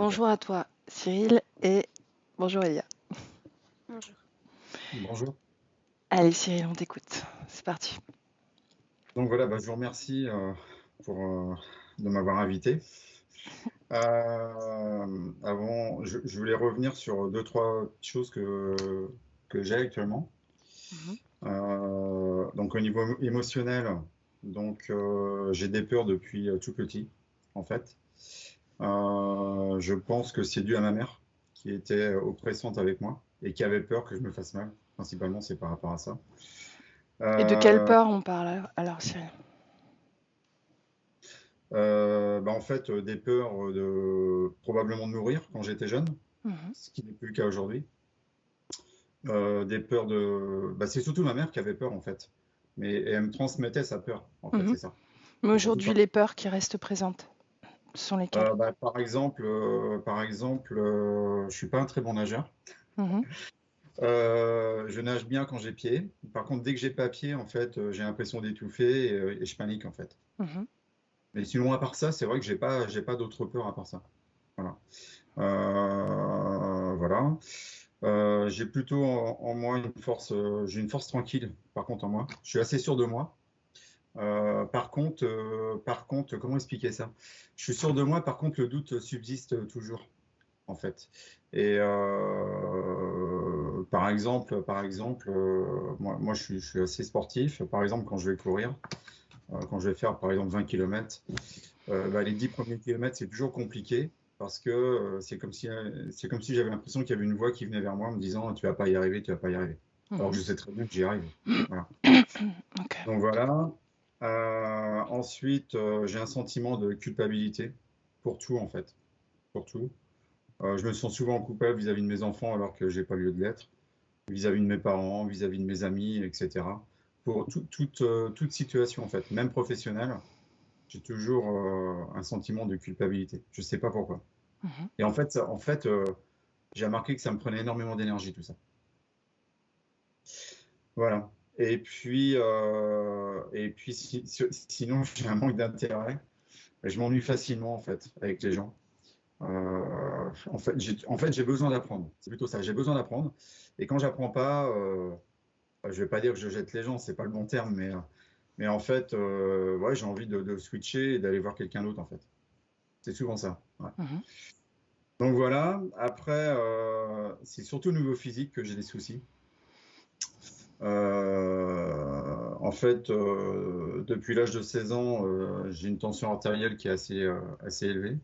Bonjour à toi, Cyril, et bonjour Elia. Bonjour. Bonjour. Allez, Cyril, on t'écoute. C'est parti. Donc voilà, je vous remercie de m'avoir invité. Avant, je voulais revenir sur deux, trois choses que j'ai actuellement. Mhm. Donc au niveau émotionnel, j'ai des peurs depuis tout petit, en fait. Je pense que c'est dû à ma mère, qui était oppressante avec moi et qui avait peur que je me fasse mal. Principalement, c'est par rapport à ça. Et de quelle Euh, peur on parle alors, Cyril? En fait, des peurs probablement de mourir quand j'étais jeune, Mhm. ce qui n'est plus le cas aujourd'hui. Des peurs c'est surtout ma mère qui avait peur en fait, et elle me transmettait sa peur en fait, Mhm. c'est ça. Mais C'est surtout aujourd'hui, par. les peurs qui restent présentes sont lesquelles? Je suis pas un très bon nageur. Mhm. Je nage bien quand j'ai pied. Par contre, dès que j'ai pas pied, en fait, j'ai l'impression d'étouffer et je panique en fait. Mhm. Mais sinon, à part ça, c'est vrai que j'ai pas d'autres peurs à part ça. Voilà. Voilà. J'ai plutôt en moi j'ai une force tranquille, par contre, en moi. Je suis assez sûr de moi. Par contre, comment expliquer ça? Je suis sûr de moi, par contre, le doute subsiste toujours, en fait. Et moi je suis assez sportif. Par exemple, quand je vais courir, quand je vais faire, par exemple, 20 km, les 10 premiers kilomètres, c'est toujours compliqué parce que c'est comme si j'avais l'impression qu'il y avait une voix qui venait vers moi en me disant tu vas pas y arriver, tu vas pas y arriver. Alors que Mhm. je sais très bien que j'y arrive. Voilà. Ok. Donc voilà. Ensuite, j'ai un sentiment de culpabilité pour tout en fait, pour tout. Je me sens souvent coupable vis-à-vis de mes enfants alors que j'ai pas lieu de l'être, vis-à-vis de mes parents, vis-à-vis de mes amis, etc. Pour toute situation en fait, même professionnelle. J'ai toujours un sentiment de culpabilité. Je ne sais pas pourquoi. Mhm. Et en fait j'ai remarqué que ça me prenait énormément d'énergie, tout ça. Voilà. Sinon, j'ai un manque d'intérêt. Je m'ennuie facilement, en fait, avec les gens. En fait, j'ai besoin d'apprendre. C'est plutôt ça. J'ai besoin d'apprendre. Et quand j'apprends pas, je ne vais pas dire que je jette les gens, c'est pas le bon terme, mais en fait, ouais, j'ai envie de switcher et d'aller voir quelqu'un d'autre, en fait. C'est souvent ça. Ouais. Mhm. Donc voilà, après, c'est surtout au niveau physique que j'ai des soucis. En fait, depuis l'âge de 16 ans, j'ai une tension artérielle qui est assez élevée.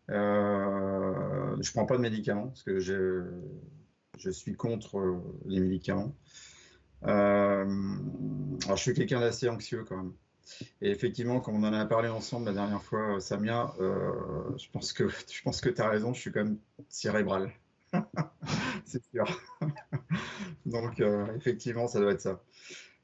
Je prends pas de médicaments parce que je suis contre les médicaments. Alors, je suis quelqu'un d'assez anxieux quand même. Et effectivement, comme on en a parlé ensemble la dernière fois, Samia, je pense que tu as raison, je suis quand même cérébral. C'est sûr. Donc, effectivement, ça doit être ça.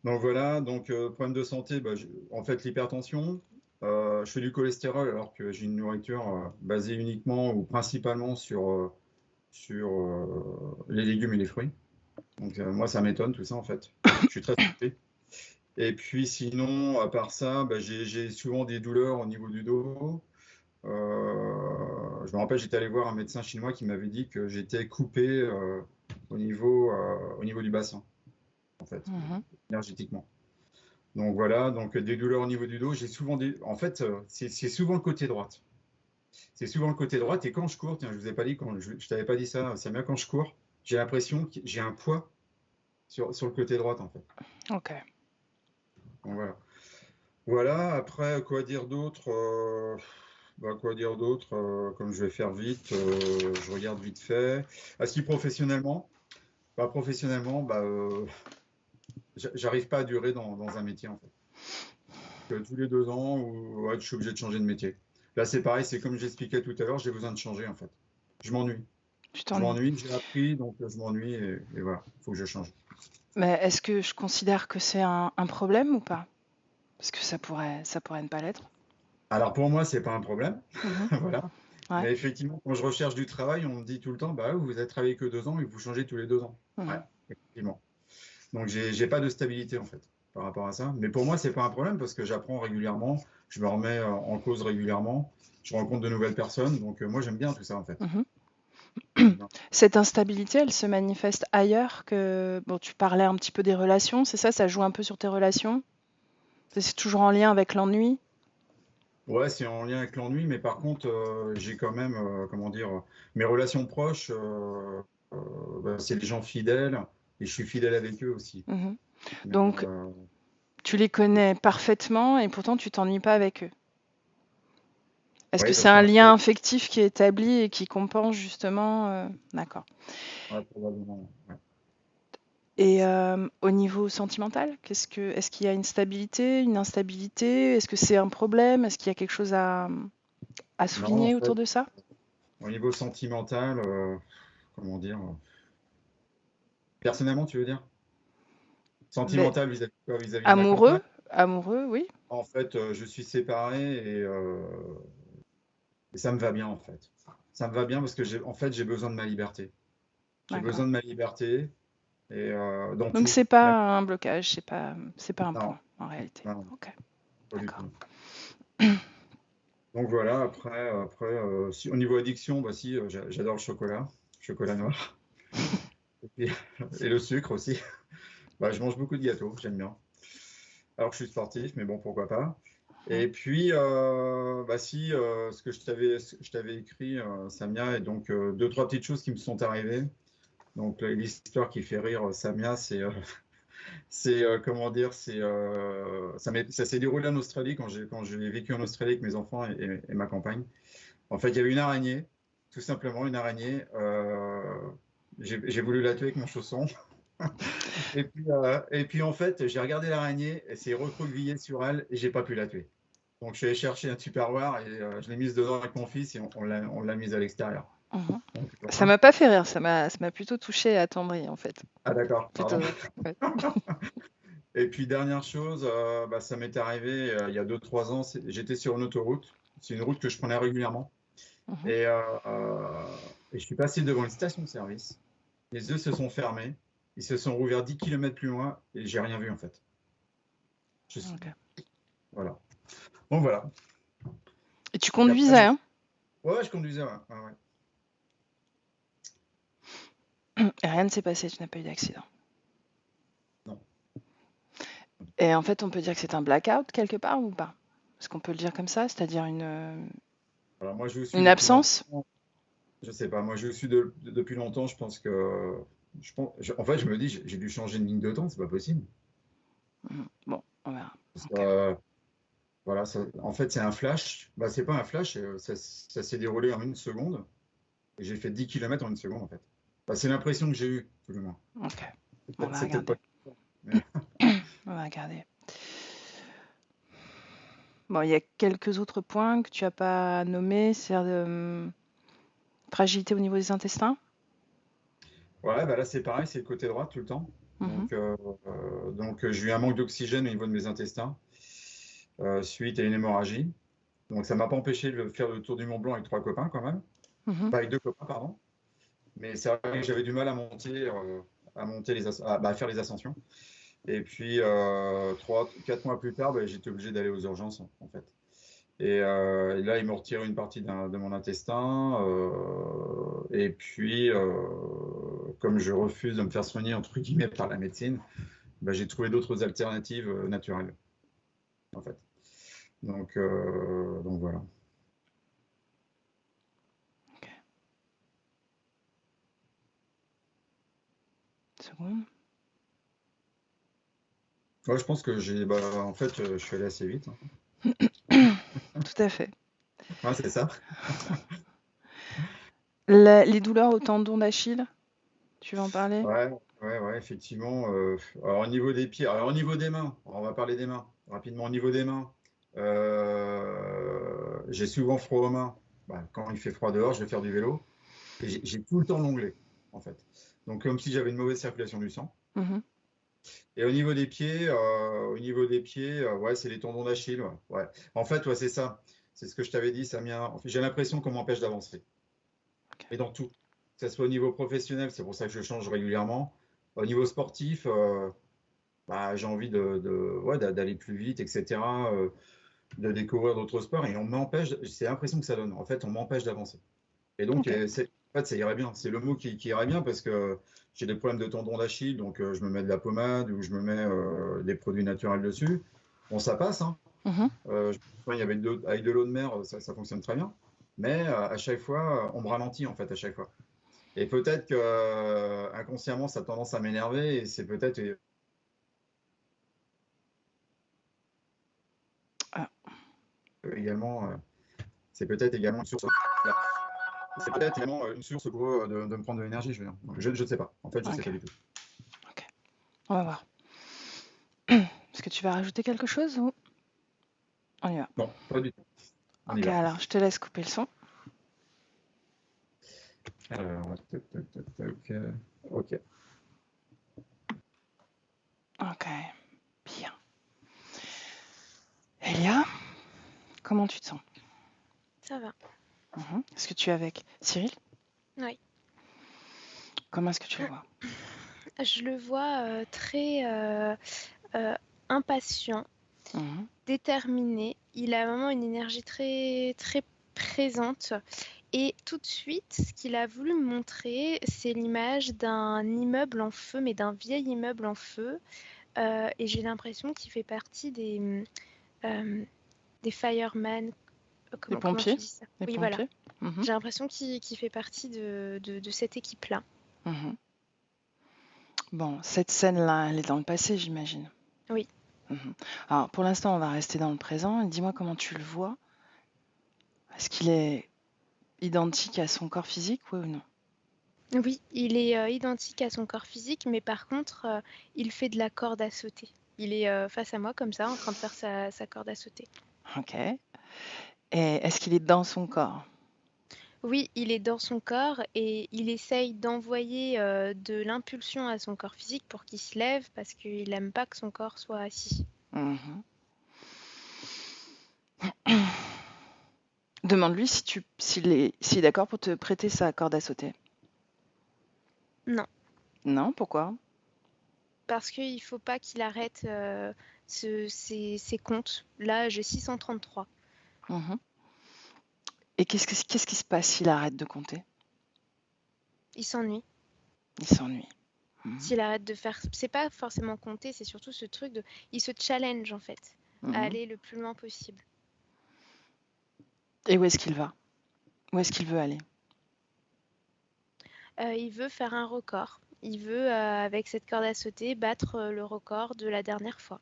Donc voilà, problème de santé, en fait, l'hypertension. Je fais du cholestérol alors que j'ai une nourriture basée uniquement ou principalement sur les légumes et les fruits. Donc, moi, ça m'étonne tout ça, en fait. Je suis très surpris. Et puis sinon, à part ça, j'ai souvent des douleurs au niveau du dos. Je me rappelle, j'étais allé voir un médecin chinois qui m'avait dit que j'étais coupé au niveau du bassin, en fait, Mhm. énergétiquement. Donc voilà, donc des douleurs au niveau du dos. J'ai souvent des. En fait, c'est souvent le côté droite. C'est souvent le côté droite. Et quand je cours, tiens, je vous ai pas dit, je t'avais pas dit ça, c'est bien quand je cours, j'ai l'impression que j'ai un poids sur le côté droite, en fait. Ok. Donc voilà. Voilà, après, quoi dire d'autre quoi dire d'autre comme je vais faire vite, je regarde vite fait. À ce qui professionnellement, professionnellement, j'arrive pas à durer dans un métier en fait. Tous les 2 ans, ouais, je suis obligé de changer de métier. Là, c'est pareil, c'est comme j'expliquais tout à l'heure, j'ai besoin de changer en fait. Je m'ennuie. Tu Je t'ennuies. m'ennuie, j'ai appris, donc je m'ennuie et voilà, il faut que je change. Mais est-ce que je considère que c'est un problème ou pas? Parce que ça pourrait ne pas l'être. Alors pour moi, c'est pas un problème, Mhm. voilà. Ouais. Mais effectivement, quand je recherche du travail, on me dit tout le temps, bah vous avez travaillé que 2 ans et vous changez tous les 2 ans. Ouais, Mhm. effectivement. Donc j'ai pas de stabilité en fait par rapport à ça. Mais pour moi, c'est pas un problème parce que j'apprends régulièrement. je me remets en cause régulièrement. Je rencontre de nouvelles personnes. Donc, moi, j'aime bien tout ça, en fait. Mhm. J'aime bien. Cette instabilité, elle se manifeste ailleurs que... Bon, tu parlais un petit peu des relations, c'est ça? Ça joue un peu sur tes relations? C'est toujours en lien avec l'ennui? Ouais, c'est en lien avec l'ennui, mais par contre, j'ai quand même, comment dire, mes relations proches, bah, c'est des gens fidèles, et je suis fidèle avec eux aussi. Mhm. Mais, Donc, tu les connais parfaitement et pourtant tu t'ennuies pas avec eux. Est-ce que oui, c'est parce un qu'en lien fait, affectif qui est établi et qui compense justement D'accord. ouais, probablement, ouais. Et au niveau sentimental, est-ce qu'il y a une stabilité, une instabilité? Est-ce que c'est un problème? Est-ce qu'il y a quelque chose à Non, en souligner autour fait, de ça? au niveau sentimental, comment dire, personnellement, tu veux dire? Mais Sentimental vis-à-vis de quoi? Vis-à-vis de ma amoureux, compagne? amoureux, oui. En fait, je suis séparé et ça me va bien, en fait. Ça me va bien parce que en fait, j'ai besoin de ma liberté. J'ai D'accord. besoin de ma liberté et dans Donc tout. c'est pas un blocage, c'est pas un Non, point en réalité. non, Ok, pas du d'accord. tout. Donc voilà, au niveau addiction, bah si, j'adore le chocolat noir, et, puis- et le sucre aussi. Bah, je mange beaucoup de gâteaux, j'aime bien. Alors que je suis sportif, mais bon, pourquoi pas. Mhm. Et puis, bah si, ce que je t'avais écrit, Samia, et donc deux, trois petites choses qui me sont arrivées. Donc l'histoire qui fait rire Samia, comment dire, ça s'est déroulé en Australie quand j'ai vécu en Australie avec mes enfants et ma compagne. En fait, il y avait une araignée, tout simplement une araignée. J'ai voulu la tuer avec mon chausson. Et puis en fait, j'ai regardé l'araignée, elle s'est recroquevillée sur elle et j'ai pas pu la tuer. Donc je suis allé chercher un tupperware et je l'ai mise dedans avec mon fils et on l'a mise à l'extérieur. Mhm. Donc Ça voilà. m'a pas fait rire, ça m'a plutôt touché et attendri en fait. Ah d'accord, Plutôt pardon. drôle. Ouais. Et puis dernière chose, bah, ça m'est arrivé il y a 2, 3 ans, j'étais sur une autoroute. C'est une route que je prenais régulièrement. Mhm. Et je suis passé devant une station-service. Les yeux se sont fermés. Ils se sont rouverts 10 km plus loin et j'ai rien vu en fait. Je suis- Ok. Voilà. Bon voilà. Et tu Donc après, conduisais, bon. hein? Ouais, je conduisais, ouais. Ouais, ouais. Et rien ne s'est passé, tu n'as pas eu d'accident. Non. Et en fait, on peut dire que c'est un blackout quelque part ou pas? Est-ce qu'on peut le dire comme ça, c'est-à-dire Alors moi, je vous suis une depuis longtemps. absence? Je sais pas. Moi, je vous suis depuis longtemps. Je pense que, en fait, je me dis, j'ai dû changer de ligne de temps. C'est pas possible. Mhm. Bon, on verra. Parce que, Ok. voilà, en fait, c'est un flash. Bah, c'est pas un flash. Ça s'est déroulé en une seconde. Et j'ai fait 10 km en une seconde, en fait. Bah, c'est l'impression que j'ai eue, tout le moins. Ok. On va C'est peut-être pas. regarder. Mais- On va regarder. Bon, il y a quelques autres points que tu n'as pas nommés, c'est fragilité au niveau des intestins. Ouais, bah là, c'est pareil. C'est le côté droit tout le temps. Mhm. Donc, j'ai eu un manque d'oxygène au niveau de mes intestins suite à une hémorragie. Donc, ça m'a pas empêché de faire le tour du Mont Blanc avec 3 copains quand même. Mhm. Pas avec 2 copains, pardon. Mais c'est vrai que j'avais du mal à faire les ascensions. Et puis, 4 mois plus tard, bah, j'étais obligé d'aller aux urgences, en fait. Et là, ils m'ont retiré une partie de mon intestin. Et puis, comme je refuse de me faire soigner, entre guillemets, par la médecine, bah, j'ai trouvé d'autres alternatives naturelles, en fait. Donc voilà. Ok. Une seconde. Ouais, je pense que en fait, je suis allé assez vite, hein. Tout à fait. Ouais, c'est ça. Les douleurs au tendon d'Achille, tu veux en parler? Ouais, ouais, ouais, effectivement. Alors, au niveau des pieds, alors au niveau des mains, on va parler des mains. Rapidement, au niveau des mains, j'ai souvent froid aux mains. Bah, quand il fait froid dehors, je vais faire du vélo. Et j'ai tout le temps l'onglet, en fait. Donc, comme si j'avais une mauvaise circulation du sang. Mhm. Et au niveau des pieds, ouais, c'est les tendons d'Achille. Ouais, ouais. En fait, ouais, c'est ça. C'est ce que je t'avais dit, Samia. En fait, j'ai l'impression qu'on m'empêche d'avancer. Ok. Et dans tout. Que ce soit au niveau professionnel, c'est pour ça que je change régulièrement. Au niveau sportif, bah, j'ai envie ouais, d'aller plus vite, etc. de découvrir d'autres sports et on m'empêche, c'est l'impression que ça donne. En fait, on m'empêche d'avancer. Et donc, Ok. en fait, ça irait bien. C'est le mot qui irait bien parce que j'ai des problèmes de tendon d'Achille, donc je me mets de la pommade ou je me mets des produits naturels dessus. Bon, ça passe, hein. Mhm. Je me souviens, avec de l'eau de mer, ça fonctionne très bien. Mais à chaque fois, on me ralentit en fait à chaque fois. Et peut-être que inconsciemment, ça a tendance à m'énerver et c'est peut-être Ah, également, c'est peut-être également une source. C'est peut-être également une source pour eux de me prendre de l'énergie, je veux dire. Je ne sais pas. En fait, je ne sais ok. pas du tout. Ok. On va voir. Est-ce que tu vas rajouter quelque chose ou on y va? Non, pas du tout. On y Ok, va. alors je te laisse couper le son. Alors, tac, tac, tac, tac, ok. Ok, bien. Elia, comment tu te sens? Ça va. Est-ce que tu es avec Cyril? Oui. Comment est-ce que tu le vois? Je le vois très euh, impatient, Mhm. déterminé. Il a vraiment une énergie très, très présente. Et tout de suite, ce qu'il a voulu me montrer, c'est l'image d'un immeuble en feu, mais d'un vieil immeuble en feu. Et j'ai l'impression qu'il fait partie des firemen. Les Comment tu pompiers? dis ça? Les Oui, voilà. pompiers? Mhm. J'ai l'impression qu'il fait partie de cette équipe-là. Mhm. Bon, cette scène-là, elle est dans le passé, j'imagine. Oui. Mhm. Alors, pour l'instant, on va rester dans le présent. Dis-moi comment tu le vois. Est-ce qu'il est identique à son corps physique, oui ou non? Oui, il est identique à son corps physique, mais par contre, il fait de la corde à sauter. Il est face à moi comme ça, en train de faire sa corde à sauter. Ok. Et est-ce qu'il est dans son corps? Oui, il est dans son corps et il essaye d'envoyer de l'impulsion à son corps physique pour qu'il se lève parce qu'il n'aime pas que son corps soit assis. Mhm. Demande-lui s'il est d'accord pour te prêter sa corde à sauter. Non, Non, pourquoi? parce qu'il ne faut pas qu'il arrête ses comptes. Là, j'ai 633. Mhm. Et qu'est-ce qui se passe s'il arrête de compter? Il s'ennuie. Il s'ennuie. Mhm. S'il arrête de faire, c'est pas forcément compter, c'est surtout ce truc de, il se challenge en fait, à Mhm. aller le plus loin possible. Et où est-ce qu'il va? Où est-ce qu'il veut aller? Il veut faire un record. Il veut, avec cette corde à sauter, battre le record de la dernière fois.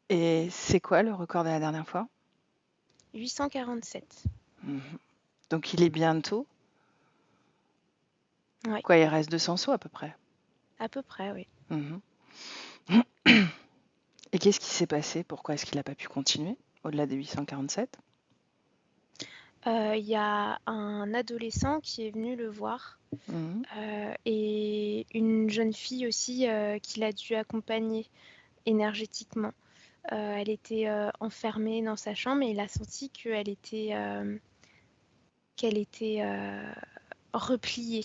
Et c'est quoi le record de la dernière fois? 847. Mhm. Donc il est bientôt. Oui, Quoi, il reste 200 sauts à peu près. à peu près, oui. Mhm. Et qu'est-ce qui s'est passé? Pourquoi est-ce qu'il n'a pas pu continuer au-delà des 847? Il y a un adolescent qui est venu le voir Mhm. et une jeune fille aussi qu'il a dû accompagner énergétiquement. Elle était enfermée dans sa chambre et il a senti qu'elle était repliée,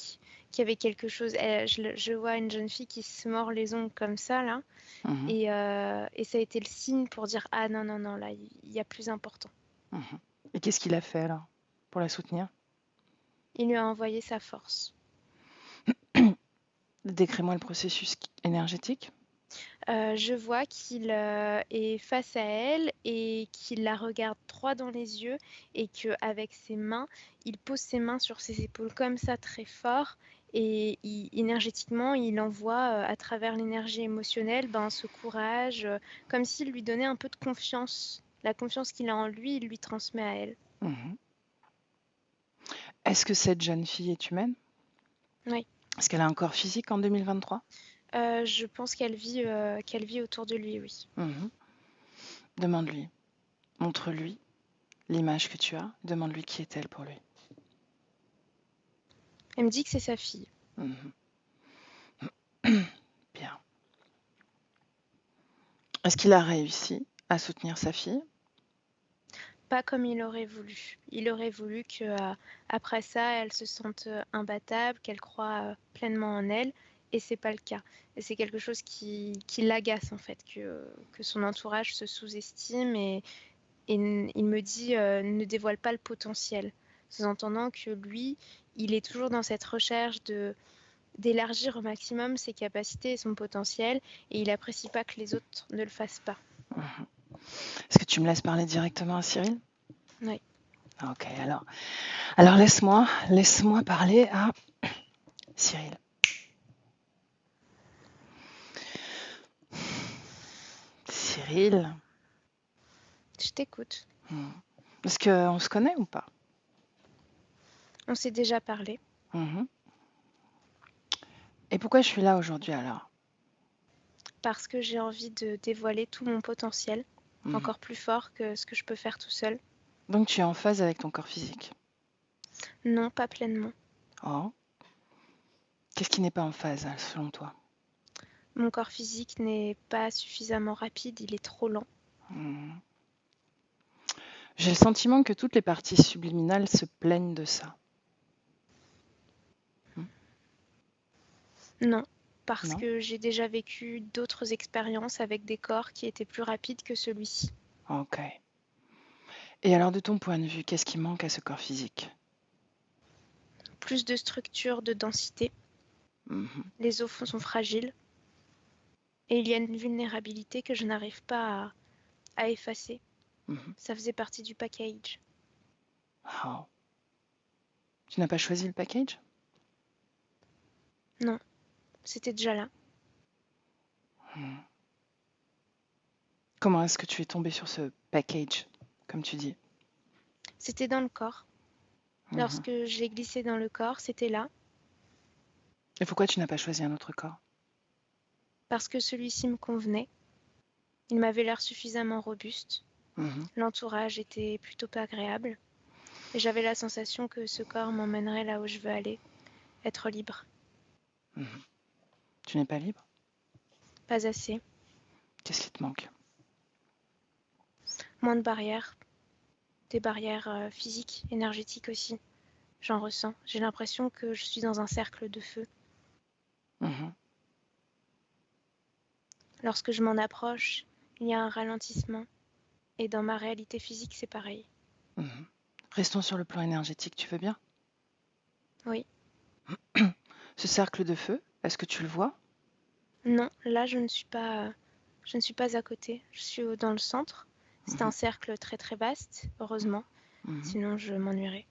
qu'il y avait quelque chose. Je vois une jeune fille qui se mord les ongles comme ça, là, Mhm. et ça a été le signe pour dire ah non, non, non, là, il y a plus important. Mhm. Et qu'est-ce qu'il a fait alors pour la soutenir? Il lui a envoyé sa force. Décris-moi le processus énergétique. Je vois qu'il est face à elle et qu'il la regarde droit dans les yeux et qu'avec ses mains, il pose ses mains sur ses épaules comme ça très fort et énergétiquement, il envoie à travers l'énergie émotionnelle ce courage, comme s'il lui donnait un peu de confiance. La confiance qu'il a en lui, il lui transmet à elle. Mhm. Est-ce que cette jeune fille est humaine? Oui, Est-ce qu'elle a un corps physique en 2023? je pense qu'elle vit autour de lui, oui. Mhm. Demande-lui, montre-lui l'image que tu as, demande-lui qui est-elle pour lui. Elle me dit que c'est sa fille. Mhm. Bien. Est-ce qu'il a réussi à soutenir sa fille? Pas comme il aurait voulu. Il aurait voulu que après ça, elle se sente imbattable, qu'elle croit pleinement en elle. et c'est pas le cas. Et c'est quelque chose qui l'agace en fait, que son entourage se sous-estime et il me dit ne dévoile pas le potentiel, sous-entendant que lui, il est toujours dans cette recherche d'élargir au maximum ses capacités et son potentiel et il apprécie pas que les autres ne le fassent pas. Est-ce que tu me laisses parler directement à Cyril? Oui. Ok, alors laisse-moi parler à Cyril. Cyril, Je t'écoute. est-ce qu'on se connaît ou pas? On s'est déjà parlé Mhm. Et pourquoi je suis là aujourd'hui alors? parce que j'ai envie de dévoiler tout mon potentiel, Mhm. encore plus fort que ce que je peux faire tout seul. Donc tu es en phase avec ton corps physique? Non, pas pleinement. Oh. Qu'est-ce qui n'est pas en phase selon toi? Mon corps physique n'est pas suffisamment rapide, il est trop lent. Mhm. J'ai le sentiment que toutes les parties subliminales se plaignent de ça. Non, parce Non? que j'ai déjà vécu d'autres expériences avec des corps qui étaient plus rapides que celui-ci. Ok. Et alors de ton point de vue, qu'est-ce qui manque à ce corps physique? Plus de structure, de densité. Mhm. Les os sont fragiles. Et il y a une vulnérabilité que je n'arrive pas à effacer. Mhm. Ça faisait partie du package. Oh. Tu n'as pas choisi le package? Non, c'était déjà là. Comment est-ce que tu es tombé sur ce package, comme tu dis? C'était dans le corps. Mhm. Lorsque j'ai glissé dans le corps, c'était là. Et pourquoi tu n'as pas choisi un autre corps? Parce que celui-ci me convenait. Il m'avait l'air suffisamment robuste. Mhm. L'entourage était plutôt pas agréable. Et j'avais la sensation que ce corps m'emmènerait là où je veux aller. Être libre. Mhm. Tu n'es pas libre? Pas assez. Qu'est-ce qui te manque? Moins de barrières. Des barrières physiques, énergétiques aussi. J'en ressens. J'ai l'impression que je suis dans un cercle de feu. Mhm. Lorsque je m'en approche, il y a un ralentissement. Et dans ma réalité physique, c'est pareil. Mhm. Restons sur le plan énergétique, tu veux bien? Oui. Ce cercle de feu, est-ce que tu le vois? Non, là, je ne suis pas à côté. Je suis dans le centre. C'est un Mhm. cercle très très vaste, heureusement. Mhm. Sinon, je m'ennuierais.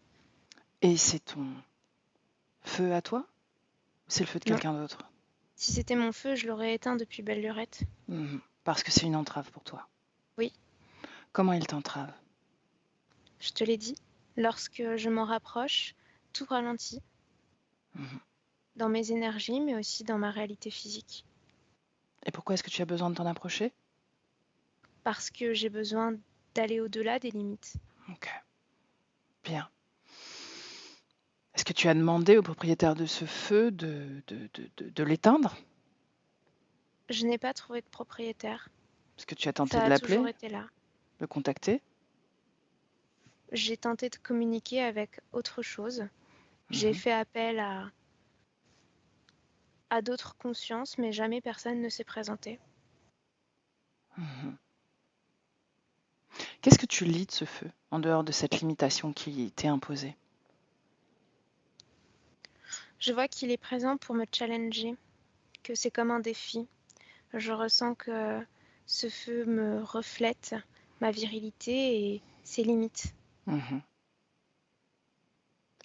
Et c'est ton feu à toi? Ou c'est le feu de Non. quelqu'un d'autre? Si c'était mon feu, je l'aurais éteint depuis belle lurette. Mhm. Parce que c'est une entrave pour toi. Oui, Comment il t'entrave? je te l'ai dit. Lorsque je m'en rapproche, tout ralentit. Mhm. Dans mes énergies, mais aussi dans ma réalité physique. Et pourquoi est-ce que tu as besoin de t'en approcher? Parce que j'ai besoin d'aller au-delà des limites. Ok, bien. Est-ce que tu as demandé au propriétaire de ce feu de l'éteindre? Je n'ai pas trouvé de propriétaire. Est-ce que tu as tenté Ça de a toujours l'appeler, été là. le contacter? J'ai tenté de communiquer avec autre chose. J'ai Mhm. fait appel à d'autres consciences, mais jamais personne ne s'est présenté. Mhm. Qu'est-ce que tu lis de ce feu, en dehors de cette limitation qui t'est imposée? Je vois qu'il est présent pour me challenger, que c'est comme un défi. Je ressens que ce feu me reflète ma virilité et ses limites. Mhm.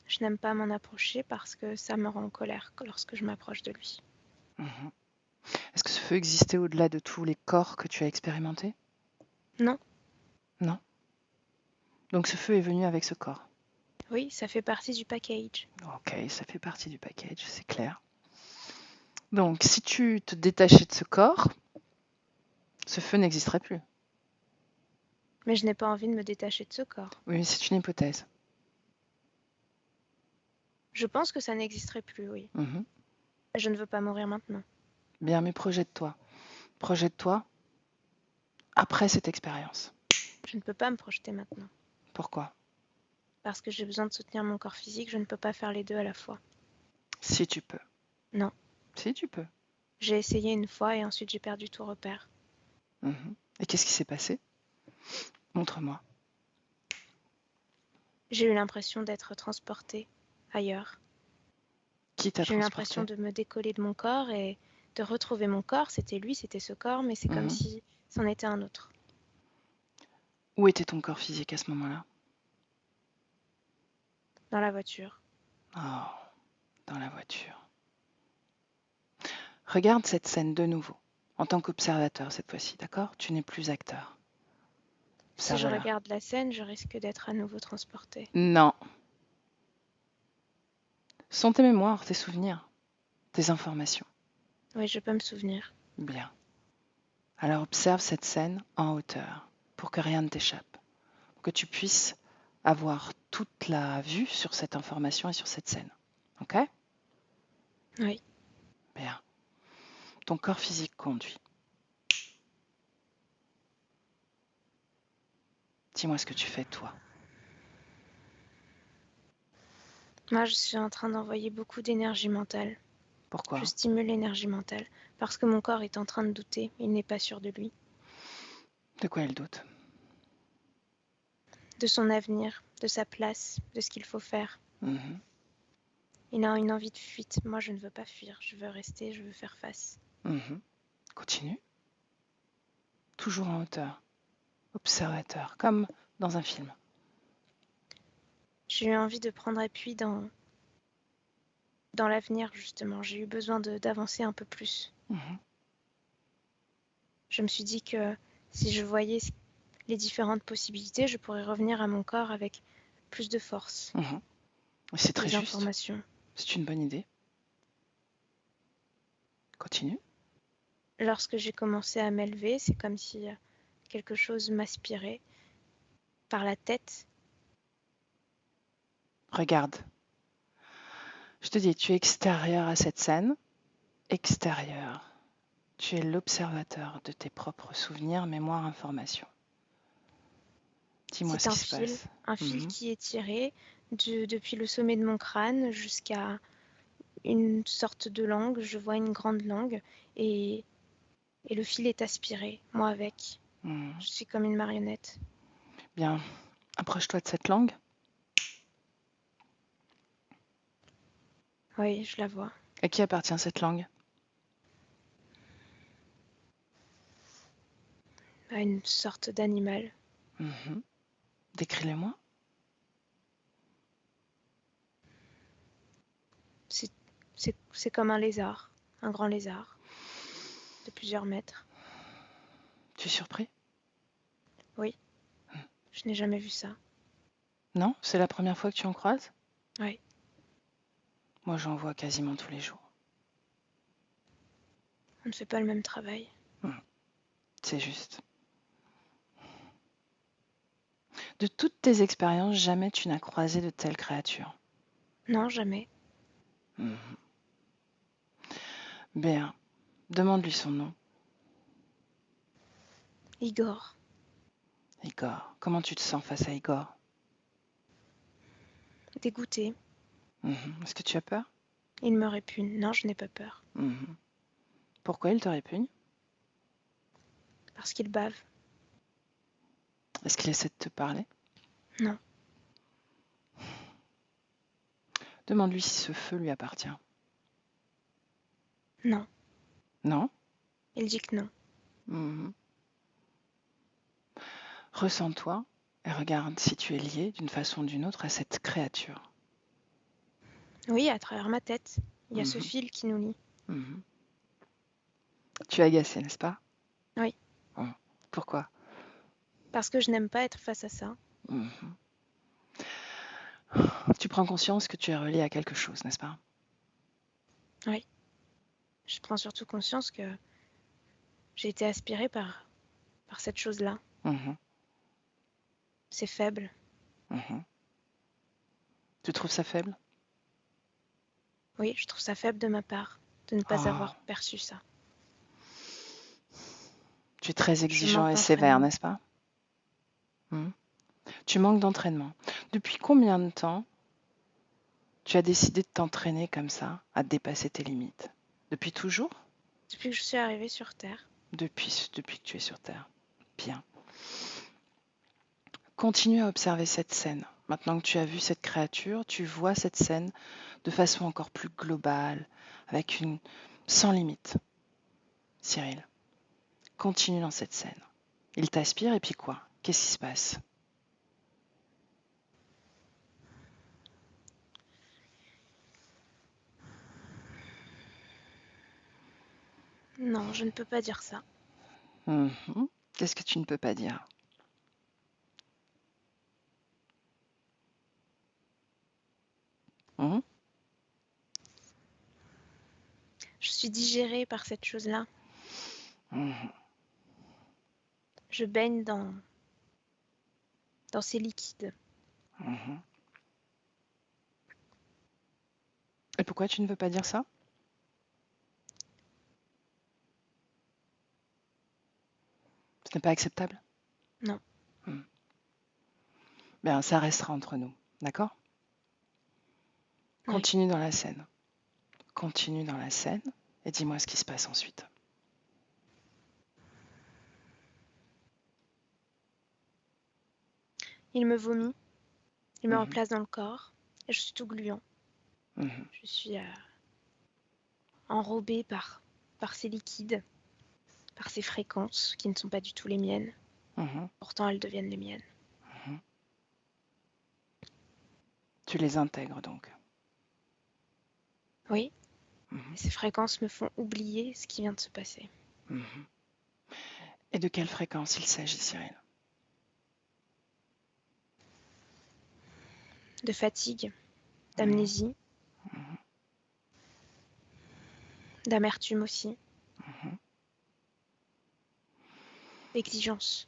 Je n'aime pas m'en approcher parce que ça me rend en colère lorsque je m'approche de lui. Mhm. Est-ce que ce feu existait au-delà de tous les corps que tu as expérimentés? Non, Non. Donc ce feu est venu avec ce corps. oui, ça fait partie du package. Ok, ça fait partie du package, c'est clair. Donc si tu te détachais de ce corps, ce feu n'existerait plus. Mais je n'ai pas envie de me détacher de ce corps. Oui, mais c'est une hypothèse. Je pense que ça n'existerait plus, oui. Mhm. Je ne veux pas mourir maintenant. Bien, mais projette-toi. Projette-toi après cette expérience. Je ne peux pas me projeter maintenant. Pourquoi? Parce que j'ai besoin de soutenir mon corps physique, je ne peux pas faire les deux à la fois. Si tu peux. Non. Si, tu peux. J'ai essayé une fois et ensuite j'ai perdu tout repère. Mhm. Et qu'est-ce qui s'est passé? Montre-moi. J'ai eu l'impression d'être transportée ailleurs. Qui t'a J'ai eu l'impression transporté? de me décoller de mon corps et de retrouver mon corps. C'était lui, c'était ce corps, mais c'est comme Mhm. si c'en était un autre. Où était ton corps physique à ce moment-là? Dans la voiture. Oh, dans la voiture. Regarde cette scène de nouveau, en tant qu'observateur cette fois-ci, d'accord? Tu n'es plus acteur. Si je Observe-la. regarde la scène, je risque d'être à nouveau transportée. Non. Ce sont tes mémoires, tes souvenirs, tes informations. Oui, je peux me souvenir. Bien. Alors observe cette scène en hauteur, pour que rien ne t'échappe, pour que tu puisses avoir toute la vue sur cette information et sur cette scène. Ok? Oui. Bien. Ton corps physique conduit. Dis-moi ce que tu fais, toi. Moi, je suis en train d'envoyer beaucoup d'énergie mentale. Je Pourquoi? stimule l'énergie mentale parce que mon corps est en train de douter. Il n'est pas sûr de lui, De quoi elle doute? de son avenir, de sa place, de ce qu'il faut faire. Mhm. Il a une envie de fuite. Moi, je ne veux pas fuir. Je veux rester, je veux faire face. Mhm. Continue. Toujours en hauteur. Observateur, comme dans un film. J'ai eu envie de prendre appui dans l'avenir, justement. J'ai eu besoin d'avancer un peu plus. Mhm. Je me suis dit que si je voyais les différentes possibilités, je pourrais revenir à mon corps avec plus de force, Mhm. C'est très des juste. informations. C'est une bonne idée. Continue. Lorsque j'ai commencé à m'élever, c'est comme si quelque chose m'aspirait par la tête. Regarde. Je te dis, tu es extérieur à cette scène. Extérieur. Tu es l'observateur de tes propres souvenirs, mémoires, informations. Dis-moi ce C'est qui se passe. un fil Mhm. qui est tiré depuis le sommet de mon crâne jusqu'à une sorte de langue. Je vois une grande langue et le fil est aspiré, moi avec. Mhm. Je suis comme une marionnette. Bien. Approche-toi de cette langue. Oui, je la vois. À qui appartient cette langue? À une sorte d'animal. Mhm. Décris-les-moi. C'est comme un lézard, un grand lézard de plusieurs mètres. Tu es surpris? Oui, je n'ai jamais vu ça. Non? C'est la première fois que tu en croises? Oui, Moi, j'en vois quasiment tous les jours. on ne fait pas le même travail. Mhm. C'est juste. De toutes tes expériences, jamais tu n'as croisé de telles créatures. Non, jamais. Mhm. Bien. Demande-lui son nom. Igor, Igor. Comment tu te sens face à Igor? dégoûté. Mhm. Est-ce que tu as peur? Il me répugne. Non, je n'ai pas peur. Mhm. Pourquoi il te répugne? Parce qu'il bave. Est-ce qu'il essaie de te parler? Non, Demande-lui si ce feu lui appartient. non. Non? Il dit que non. Mhm. Ressens-toi et regarde si tu es lié d'une façon ou d'une autre à cette créature. Oui, à travers ma tête. Il y a ce Mhm. fil qui nous lie. Mhm. Tu es agacé, n'est-ce pas? Oui, Oh. Pourquoi? parce que je n'aime pas être face à ça. Mhm. Tu prends conscience que tu es relié à quelque chose, n'est-ce pas? Oui, je prends surtout conscience que j'ai été aspirée par cette chose-là. Mhm. C'est faible. Mhm. Tu trouves ça faible? Oui, je trouve ça faible de ma part de ne pas Oh. avoir perçu ça. Tu es très Je exigeant manque et sévère, d'entraînement. n'est-ce pas? Mhm. Tu manques d'entraînement. Depuis combien de temps tu as décidé de t'entraîner comme ça, à dépasser tes limites? Depuis toujours? Depuis que je suis arrivée sur Terre. Depuis que tu es sur Terre. Bien. Continue à observer cette scène. Maintenant que tu as vu cette créature, tu vois cette scène de façon encore plus globale, sans limite. Cyril, continue dans cette scène. Il t'aspire et puis quoi? Qu'est-ce qui se passe? Non, je ne peux pas dire ça. Mhm. Qu'est-ce que tu ne peux pas dire? Mhm. Je suis digérée par cette chose-là. Mhm. Je baigne dans ces liquides. Mhm. Et pourquoi tu ne veux pas dire ça? Ce n'est pas acceptable? Non. Bien, ça restera entre nous, d'accord? Oui. Continue dans la scène. Continue dans la scène et dis-moi ce qui se passe ensuite. Il me vomit. Il me Mhm. remplace dans le corps. Et je suis tout gluant. Mhm. Je suis enrobée par ces liquides, par ces fréquences qui ne sont pas du tout les miennes. Mhm. Pourtant, elles deviennent les miennes. Mhm. Tu les intègres donc. Oui. Mhm. Et ces fréquences me font oublier ce qui vient de se passer. Mhm. Et de quelle fréquence il s'agit, Cyril? De fatigue, Mhm. d'amnésie, Mhm. d'amertume aussi, Mhm. d'exigence.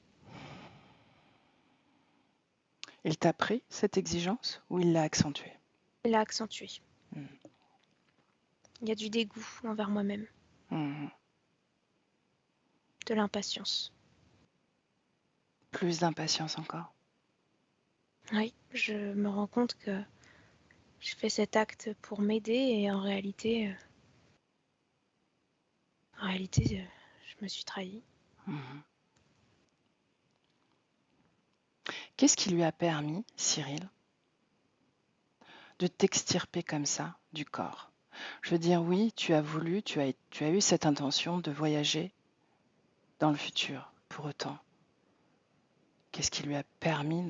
Il t'a pris cette exigence ou il l'a accentuée? Il l'a accentué. Mhm. Il y a du dégoût envers moi-même, Mhm. de l'impatience. Plus d'impatience encore? Oui, je me rends compte que je fais cet acte pour m'aider et en réalité, je me suis trahie. Mhm. Qu'est-ce qui lui a permis, Cyril, de t'extirper comme ça du corps? Je veux dire, oui, tu as voulu, tu as eu cette intention de voyager dans le futur. Pour autant, qu'est-ce qui lui a permis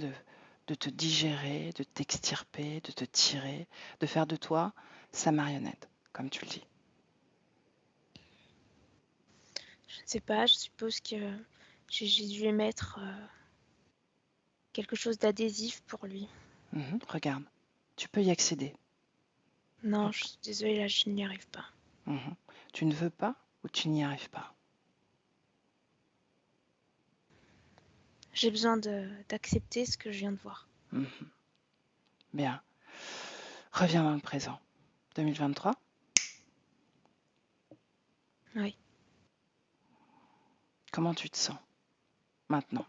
de te digérer, de t'extirper, de te tirer, de faire de toi sa marionnette, comme tu le dis? Je ne sais pas, je suppose que j'ai dû émettre quelque chose d'adhésif pour lui. Mhm. Regarde, tu peux y accéder. Non, je suis désolée, là, je n'y arrive pas. Mhm. Tu ne veux pas ou tu n'y arrives pas? J'ai besoin d'accepter ce que je viens de voir. Mhm. Bien. Reviens dans le présent. 2023, Oui, comment tu te sens maintenant?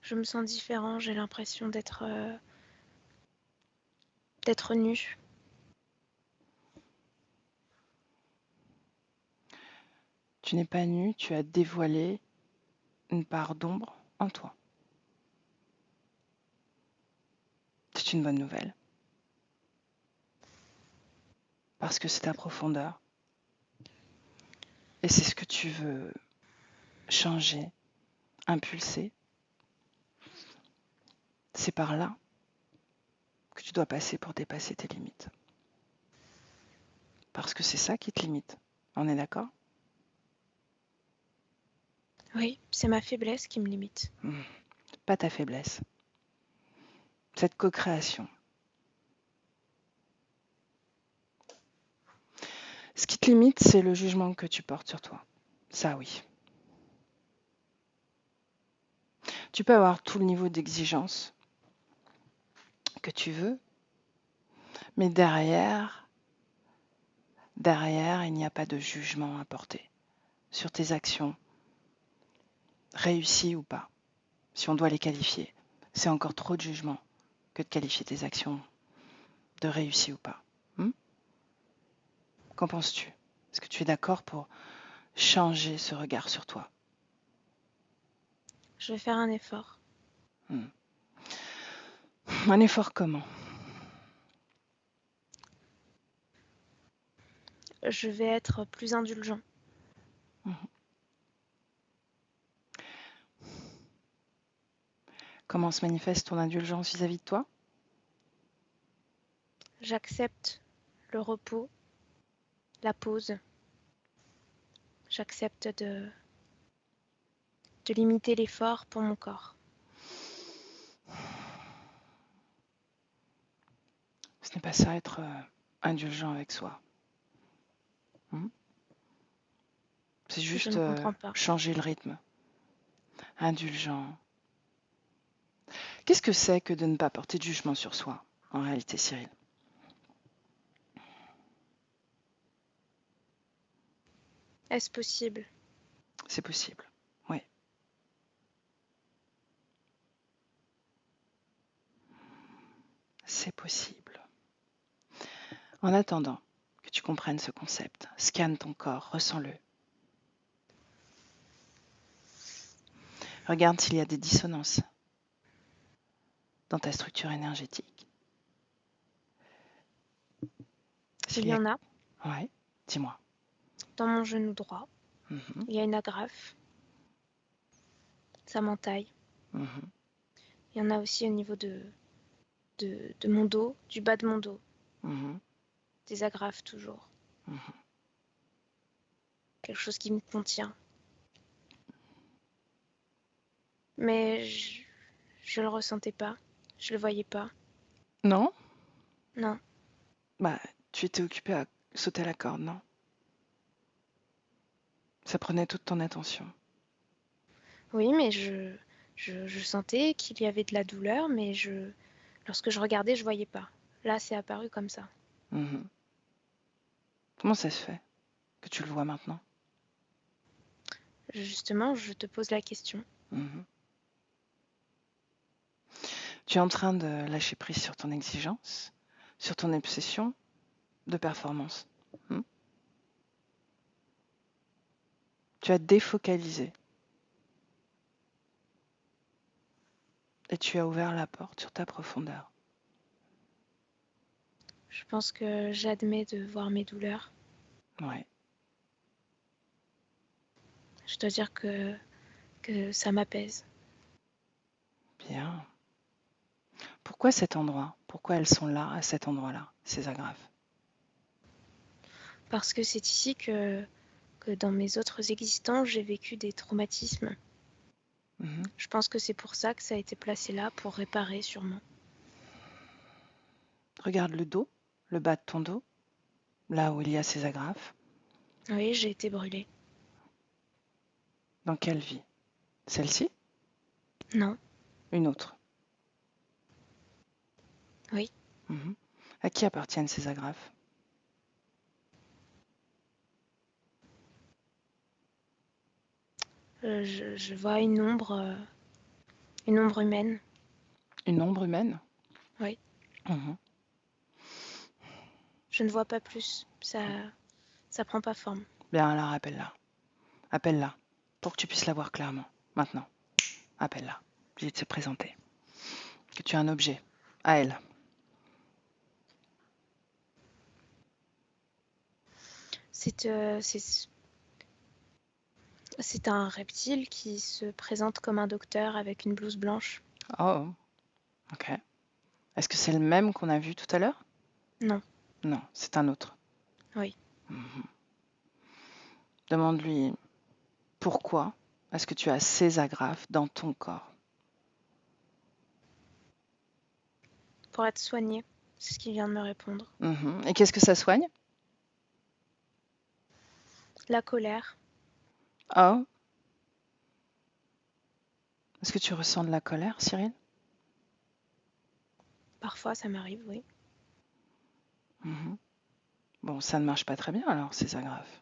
je me sens différent, j'ai l'impression d'être nue. Tu n'es pas nu, tu as dévoilé une part d'ombre en toi. C'est une bonne nouvelle. Parce que c'est ta profondeur. Et c'est ce que tu veux changer, impulser. C'est par là que tu dois passer pour dépasser tes limites. Parce que c'est ça qui te limite. On est d'accord? Oui, c'est ma faiblesse qui me limite. Pas ta faiblesse. Cette co-création. Ce qui te limite, c'est le jugement que tu portes sur toi. Ça, oui. Tu peux avoir tout le niveau d'exigence que tu veux, mais derrière, il n'y a pas de jugement à porter sur tes actions, réussies ou pas, si on doit les qualifier. C'est encore trop de jugement que de qualifier tes actions de réussi ou pas. Hmm? Qu'en penses-tu? Est-ce que tu es d'accord pour changer ce regard sur toi? Je vais faire un effort. Hmm. Un effort comment? Je vais être plus indulgent. Mhm. Comment se manifeste ton indulgence vis-à-vis de toi? J'accepte le repos, la pause. J'accepte de limiter l'effort pour mon corps. Ce n'est pas ça être indulgent avec soi. Hmm? C'est Je juste ne comprends pas. changer le rythme. Indulgent. Qu'est-ce que c'est que de ne pas porter de jugement sur soi, en réalité, Cyril? Est-ce possible? C'est possible. Oui. C'est possible. En attendant que tu comprennes ce concept, scanne ton corps, ressens-le. Regarde s'il y a des dissonances dans ta structure énergétique. Il y en a. Ouais, dis-moi. Dans mon genou droit, Mhm, il y a une agrafe. Ça m'entaille. mhm, Il y en a aussi au niveau de mon dos, du bas de mon dos. mhm, Des agrafes toujours. mhm. Quelque chose qui me contient. Mais je le ressentais pas. Je le voyais pas. Non? Non. Bah, tu étais occupé à sauter la corde, non? Ça prenait toute ton attention. Oui, mais je sentais qu'il y avait de la douleur, mais lorsque je regardais, je voyais pas. Là, c'est apparu comme ça. Mhm. Comment ça se fait que tu le vois maintenant? Justement, je te pose la question. Mhm. Tu es en train de lâcher prise sur ton exigence, sur ton obsession de performance. Hmm? Tu as défocalisé et tu as ouvert la porte sur ta profondeur. Je pense que j'admets de voir mes douleurs. Ouais, Je dois dire que ça m'apaise. bien. Pourquoi cet endroit? Pourquoi elles sont là, à cet endroit-là, ces agrafes? Parce que c'est ici que dans mes autres existences, j'ai vécu des traumatismes. Mhm. Je pense que c'est pour ça que ça a été placé là, pour réparer sûrement. Regarde le dos, le bas de ton dos, là où il y a ces agrafes. Oui, j'ai été brûlée. Dans quelle vie? Celle-ci? Non, Une autre? oui. Mhm. À qui appartiennent ces agrafes? Je vois une ombre humaine. Une ombre humaine? Oui, Mhm. je ne vois pas plus. Ça prend pas forme. Bien, alors appelle-la. Appelle-la pour que tu puisses la voir clairement. Maintenant, appelle-la. Dis de se présenter. Que tu as un objet à elle. C'est un reptile qui se présente comme un docteur avec une blouse blanche. Oh, ok. Est-ce que c'est le même qu'on a vu tout à l'heure? Non, Non, c'est un autre. oui. Mhm. Demande-lui pourquoi est-ce que tu as ces agrafes dans ton corps? Pour être soigné, c'est ce qu'il vient de me répondre. Mhm. Et qu'est-ce que ça soigne? La colère, Oh, est-ce que tu ressens de la colère, Cyril? parfois ça m'arrive, oui. Mhm. Bon, ça ne marche pas très bien alors, ces agrafes.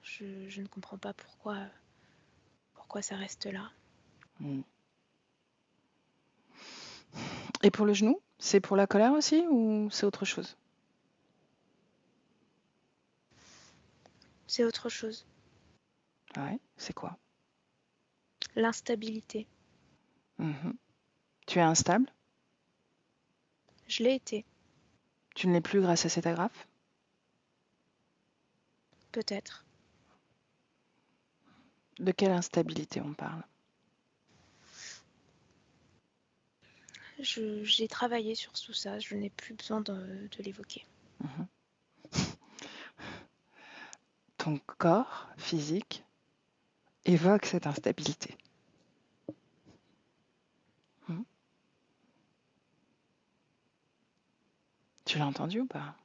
Je ne comprends pas pourquoi ça reste là. Mhm. Et pour le genou? C'est pour la colère aussi ou c'est autre chose? C'est autre chose. Ouais, c'est quoi? L'instabilité. Mhm. Tu es instable? Je l'ai été, Tu ne l'es plus grâce à cet agrafe? peut-être. De quelle instabilité on parle? J'ai travaillé sur tout ça, je n'ai plus besoin de l'évoquer. Mhm. Ton corps physique évoque cette instabilité. Mhm. Tu l'as entendu ou pas?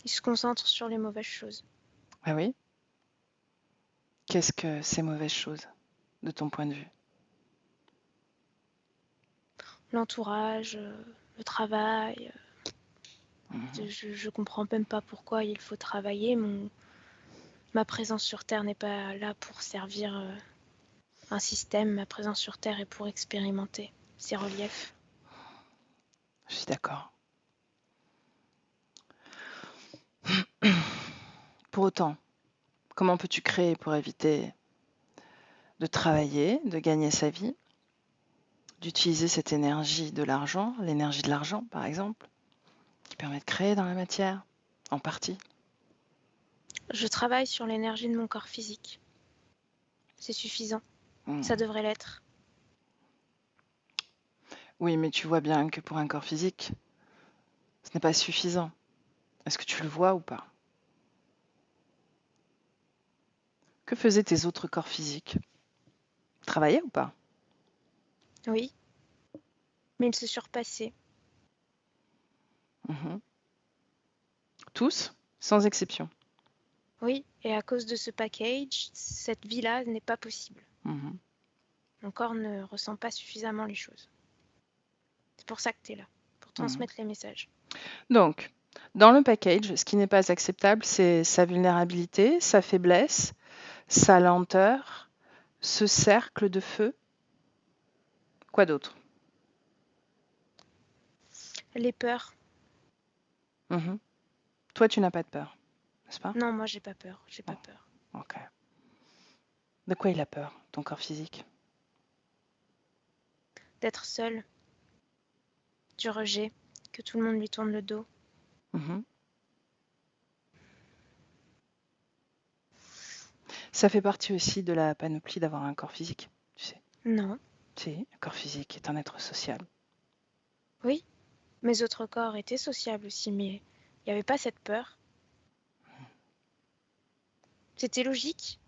Il se concentre sur les mauvaises choses. Ah oui? Qu'est-ce que ces mauvaises choses, de ton point de vue? L'entourage, le travail. Mhm. Je comprends même pas pourquoi il faut travailler. Ma présence sur Terre n'est pas là pour servir un système. Ma présence sur Terre est pour expérimenter ces reliefs. Je suis d'accord. Pour autant, comment peux-tu créer pour éviter de travailler, de gagner sa vie, d'utiliser cette énergie de l'argent, l'énergie de l'argent par exemple, qui permet de créer dans la matière, en partie? Je travaille sur l'énergie de mon corps physique. C'est suffisant. Ça devrait l'être. Oui, mais tu vois bien que pour un corps physique, ce n'est pas suffisant. Est-ce que tu le vois ou pas? Que faisaient tes autres corps physiques? Travaillaient ou pas? Oui, mais il se surpassait. Mhm. Tous, sans exception. Oui, et à cause de ce package, cette vie-là n'est pas possible. Mhm. Mon corps ne ressent pas suffisamment les choses. C'est pour ça que tu es là, pour transmettre les messages. Donc, dans le package, ce qui n'est pas acceptable, c'est sa vulnérabilité, sa faiblesse, sa lenteur, ce cercle de feu. Quoi d'autre? Les peurs. Mhm. Toi, tu n'as pas de peur, n'est-ce pas? Non, moi j'ai pas peur. J'ai Oh, pas peur. ok. De quoi il a peur, ton corps physique? D'être seul, du rejet, que tout le monde lui tourne le dos. Mhm. Ça fait partie aussi de la panoplie d'avoir un corps physique, tu sais. Non. Si, un corps physique est un être social. Oui, mes autres corps étaient sociables aussi, mais il n'y avait pas cette peur. C'était logique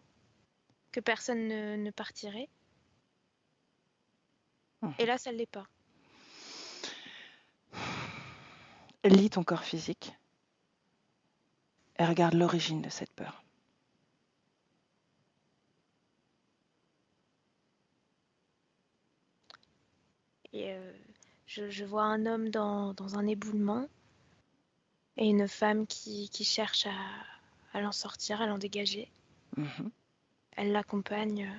que personne ne partirait. Mhm. Et là, ça ne l'est pas. Lis ton corps physique et regarde l'origine de cette peur. Et je vois un homme dans un éboulement et une femme qui cherche à l'en sortir, à l'en dégager. Mhm. Elle l'accompagne.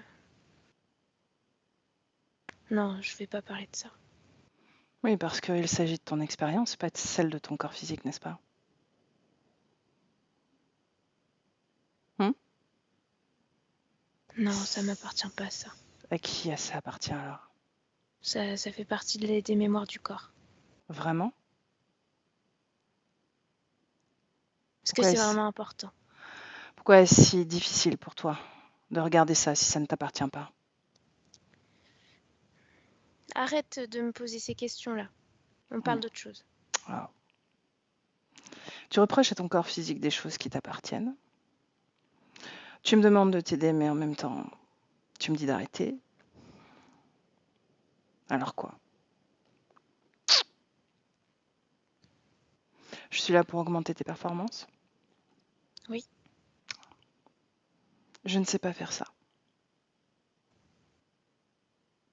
Non, je vais pas parler de ça. Oui, parce qu'il s'agit de ton expérience, pas de celle de ton corps physique, n'est-ce pas? Non, ça m'appartient pas, ça. À qui ça appartient alors? Ça fait partie des mémoires du corps. Vraiment? Parce que c'est vraiment important. Pourquoi est-ce si difficile pour toi de regarder ça si ça ne t'appartient pas? Arrête de me poser ces questions-là. On parle d'autre chose. Wow. Tu reproches à ton corps physique des choses qui t'appartiennent. Tu me demandes de t'aider, mais en même temps, tu me dis d'arrêter. Alors quoi? Je suis là pour augmenter tes performances? Oui. Je ne sais pas faire ça.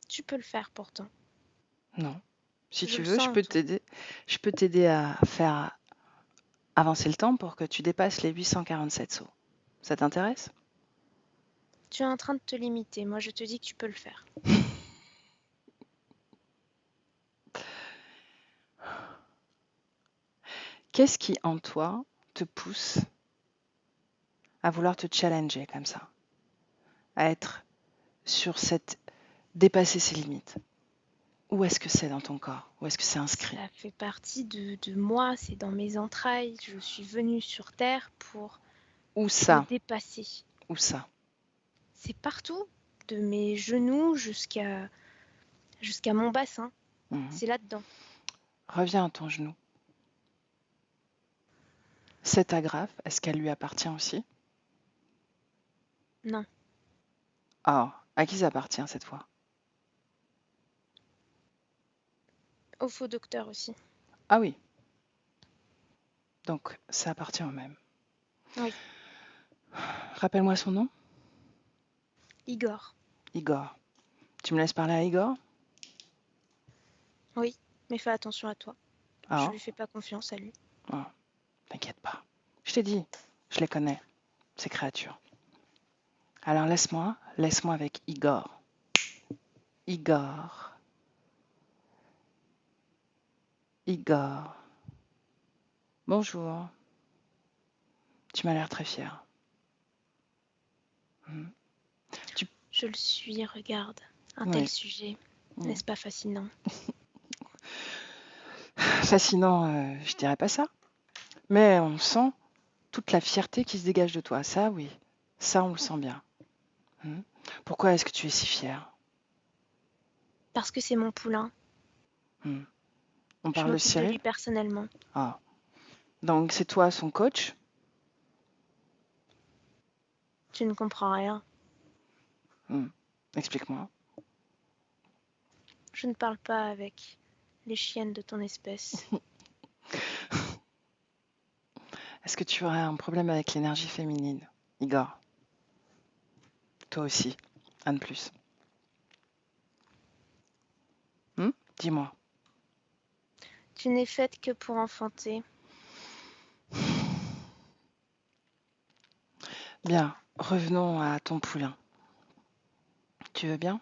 Tu peux le faire pourtant. Non. Si Je tu le veux, je sens en peux toi. t'aider. Je peux t'aider à faire avancer le temps pour que tu dépasses les 847 sauts. Ça t'intéresse? Tu es en train de te limiter. Moi, je te dis que tu peux le faire. Qu'est-ce qui, en toi, te pousse à vouloir te challenger comme ça, à être sur cette... dépasser ses limites? Où est-ce que c'est dans ton corps? Où est-ce que c'est inscrit? Ça fait partie de moi, c'est dans mes entrailles. Je suis venue sur Terre pour Où me ça? dépasser. Où ça? C'est partout, de mes genoux jusqu'à mon bassin. Mhm. C'est là-dedans. Reviens à ton genou. Cette agrafe, est-ce qu'elle lui appartient aussi? Non, Ah, à qui ça appartient cette fois? au faux docteur aussi. Ah oui, donc ça appartient au même. Oui, Rappelle-moi son nom? Igor. Igor. Tu me laisses parler à Igor? Oui, mais fais attention à toi. Ah, Je lui fais pas confiance à lui. ah, t'inquiète pas. Je t'ai dit, je les connais, ces créatures. Alors laisse-moi avec Igor. Igor. Igor. Bonjour. Tu m'as l'air très fier. Mhm. Je le suis, regarde. Un Oui. tel sujet, Mhm. n'est-ce pas fascinant? Fascinant, je dirais pas ça. Mais on sent toute la fierté qui se dégage de toi. Ça, oui. Ça, on le sent bien. Mhm. Pourquoi est-ce que tu es si fier? Parce que c'est mon poulain. Mhm. On Je parle de m'occupe de Cyril? lui personnellement. Ah. Donc c'est toi son coach? Tu ne comprends rien. Mhm. Explique-moi. Je ne parle pas avec les chiennes de ton espèce. Est-ce que tu aurais un problème avec l'énergie féminine, Igor? Toi aussi, un de plus. Dis-moi. Tu n'es faite que pour enfanter. Bien, revenons à ton poulain. Tu veux bien?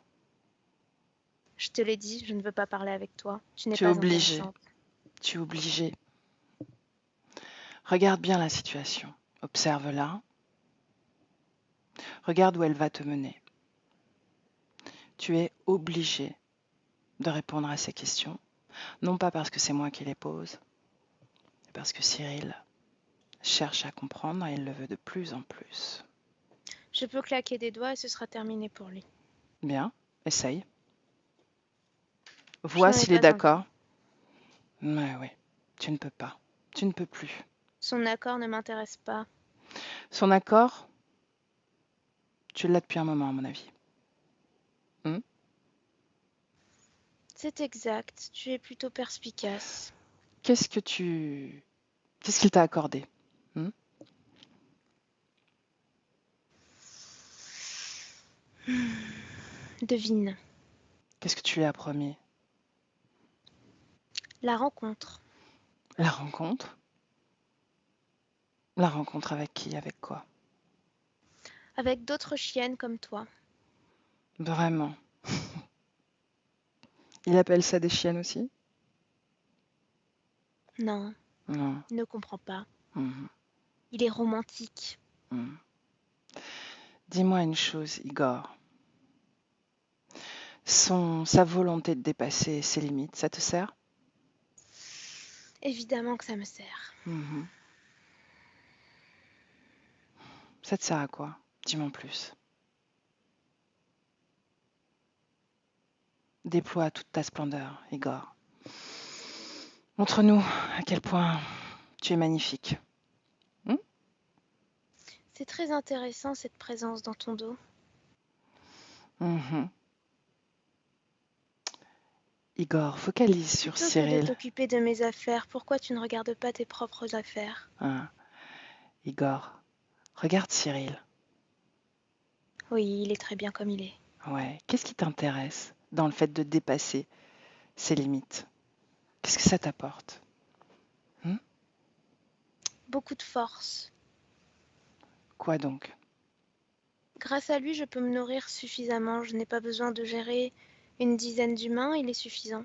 Je te l'ai dit, je ne veux pas parler avec toi. Tu n'es Tu es pas obligé. intéressante. Tu es obligé. Regarde bien la situation. Observe-la. Regarde où elle va te mener. Tu es obligé de répondre à ces questions. Non pas parce que c'est moi qui les pose, mais parce que Cyril cherche à comprendre et il le veut de plus en plus. Je peux claquer des doigts et ce sera terminé pour lui. Bien, essaye. Je Vois n'en ai s'il est pas envie. d'accord. Mais oui, tu ne peux pas. Tu ne peux plus. Son accord ne m'intéresse pas. Son accord, tu l'as depuis un moment, à mon avis. C'est exact, tu es plutôt perspicace. Qu'est-ce qu'il t'a accordé? Devine. Qu'est-ce que tu lui as promis? La rencontre. La rencontre? La rencontre avec qui? Avec quoi? Avec d'autres chiennes comme toi. Vraiment. Il appelle ça des chiennes aussi? Non, Non. il ne comprend pas. Mhm. Il est romantique. Mhm. Dis-moi une chose, Igor. Sa volonté de dépasser ses limites, ça te sert? Évidemment que ça me sert. Mhm. Ça te sert à quoi? Dis-moi en plus. Déploie toute ta splendeur, Igor. Montre-nous à quel point tu es magnifique. C'est très intéressant cette présence dans ton dos. Mhm. Igor, focalise sur Plutôt que de Cyril. t'occuper de mes affaires, pourquoi tu ne regardes pas tes propres affaires? Hein. Igor, regarde Cyril. Oui, il est très bien comme il est. Ouais. Qu'est-ce qui t'intéresse dans le fait de dépasser ses limites? Qu'est-ce que ça t'apporte? Beaucoup de force. Quoi donc? Grâce à lui, je peux me nourrir suffisamment. Je n'ai pas besoin de gérer une dizaine d'humains, il est suffisant.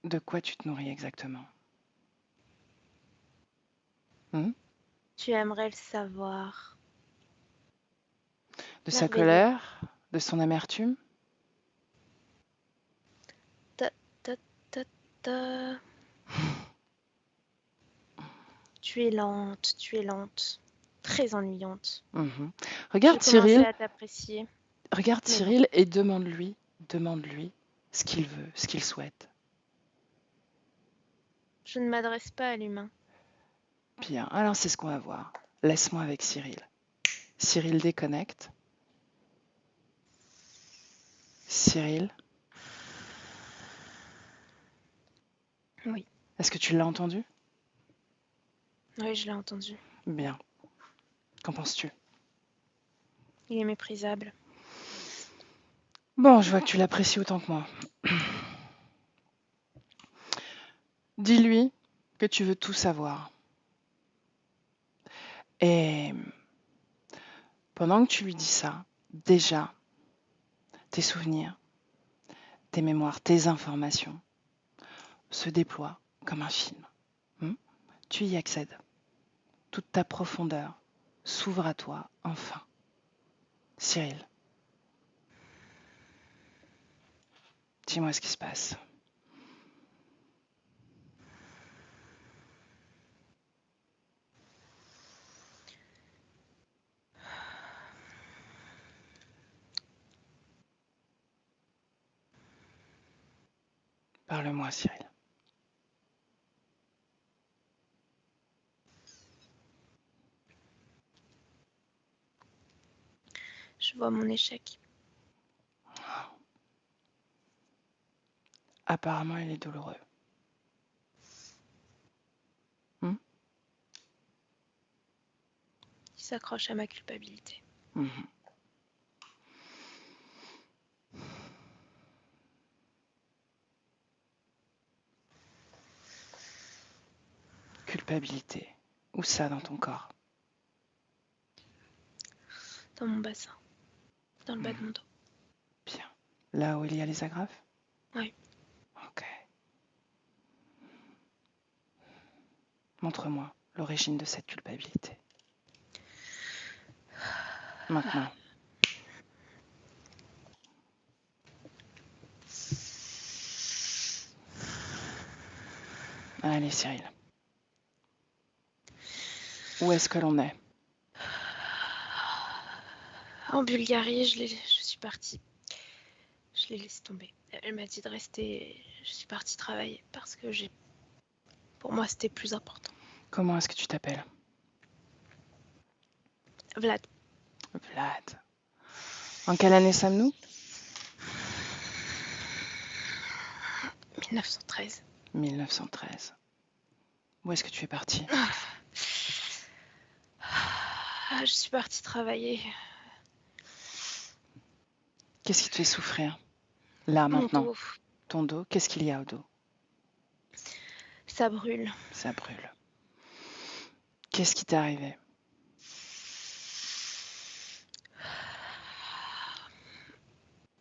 De quoi tu te nourris exactement? Hmm. Tu aimerais le savoir. De sa Merveilleux. colère, de son amertume. Ta, ta, ta, ta. Tu es lente. Très ennuyante. Mhm. Je Regarde commençais Cyril, à t'apprécier, regarde mais bon, Cyril et demande-lui ce qu'il veut, ce qu'il souhaite. je ne m'adresse pas à l'humain. Bien, alors c'est ce qu'on va voir. Laisse-moi avec Cyril. Cyril déconnecte. Cyril, Oui, est-ce que tu l'as entendu? oui, je l'ai entendu. Bien. Qu'en penses-tu? Il est méprisable. Bon, je vois que tu l'apprécies autant que moi. Dis-lui que tu veux tout savoir. Et pendant que tu lui dis ça, déjà, tes souvenirs, tes mémoires, tes informations se déploient comme un film. Hmm. Tu y accèdes. Toute ta profondeur s'ouvre à toi, enfin. Cyril, dis-moi ce qui se passe. Parle-moi, Cyril. Je vois mon échec. Apparemment, il est douloureux. Hmm. Il s'accroche à ma culpabilité. Mhm. Culpabilité. Où ça dans ton corps? Dans mon bassin. Dans le bas de Mhm. mon dos. Bien. Là où il y a les agrafes? Oui. Ok. Montre-moi l'origine de cette culpabilité. Maintenant. Allez, Cyril. Où est-ce que l'on est? En Bulgarie, je suis partie. Je l'ai laissé tomber. Elle m'a dit de rester. Je suis partie travailler parce que pour moi, c'était plus important. Comment est-ce que tu t'appelles? Vlad, Vlad. En quelle année sommes-nous? 1913. 1913. Où est-ce que tu es parti? Je suis partie travailler. Qu'est-ce qui te fait souffrir? Là, Mon maintenant. dos, Ton dos, qu'est-ce qu'il y a au dos? ça brûle. Ça brûle. Qu'est-ce qui t'est arrivé?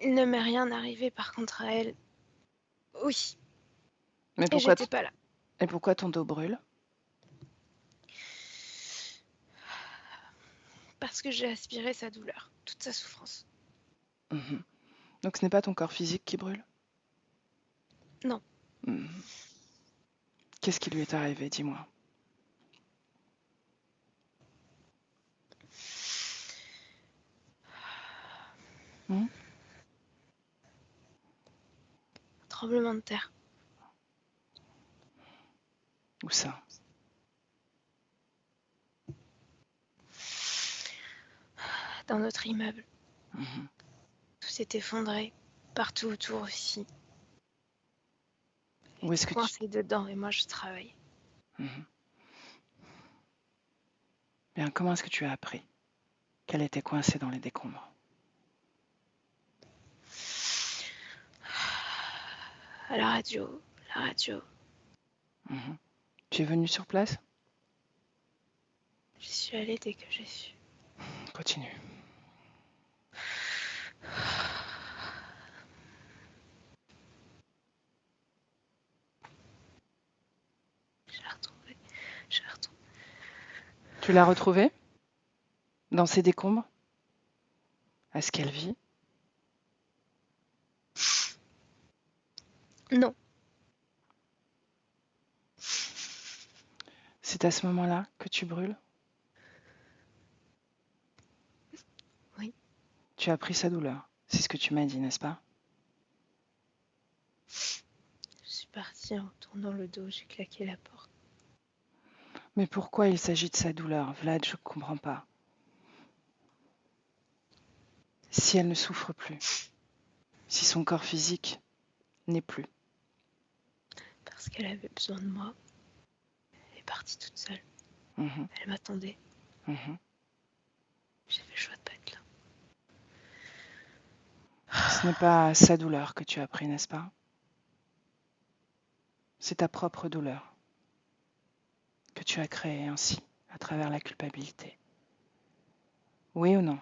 Il ne m'est rien arrivé par contre à elle. Oui, Mais et pourquoi, j'étais pas là. et pourquoi ton dos brûle? Parce que j'ai aspiré sa douleur, toute sa souffrance. Mhm. Donc ce n'est pas ton corps physique qui brûle? Non, Mhm. Qu'est-ce qui lui est arrivé, dis-moi. Hmm. tremblement de terre. Où ça? Dans notre immeuble, Mhm. tout s'est effondré. Partout autour aussi. Elle Où était est-ce que tu... coincée dedans et moi je travaille. Mhm. Bien, comment est-ce que tu as appris qu'elle était coincée dans les décombres? À la radio, la radio. Mhm. Tu es venu sur place? J'y suis allée dès que j'ai su. Continue. Je l'ai retrouvée. Je l'ai retrouvée. Tu l'as retrouvée dans ces décombres? Est-ce qu'elle vit? Non. C'est à ce moment-là que tu brûles? Oui. Tu as pris sa douleur. C'est ce que tu m'as dit, n'est-ce pas? Je suis partie en tournant le dos, j'ai claqué la porte. Mais pourquoi il s'agit de sa douleur, Vlad? Je ne comprends pas. Si elle ne souffre plus, si son corps physique n'est plus. Parce qu'elle avait besoin de moi. Elle est partie toute seule. Mhm, Elle m'attendait. mhm. J'ai fait le choix de pas être là. Ce n'est pas sa douleur que tu as pris, n'est-ce pas? C'est ta propre douleur que tu as créée ainsi, à travers la culpabilité. Oui ou non?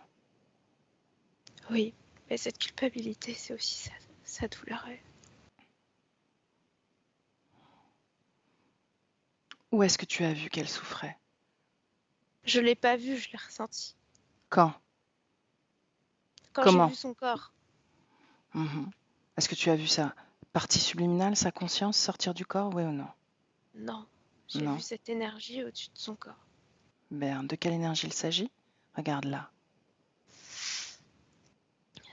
Oui, mais cette culpabilité, c'est aussi sa douleur. Où est-ce que tu as vu qu'elle souffrait? Je l'ai pas vue, je l'ai ressentie. Quand? Quand j'ai Comment? vu son corps. Mhm. Est-ce que tu as vu sa partie subliminale, sa conscience sortir du corps, oui ou non? Non, j'ai Non. vu cette énergie au-dessus de son corps. Ben, de quelle énergie il s'agit? Regarde là.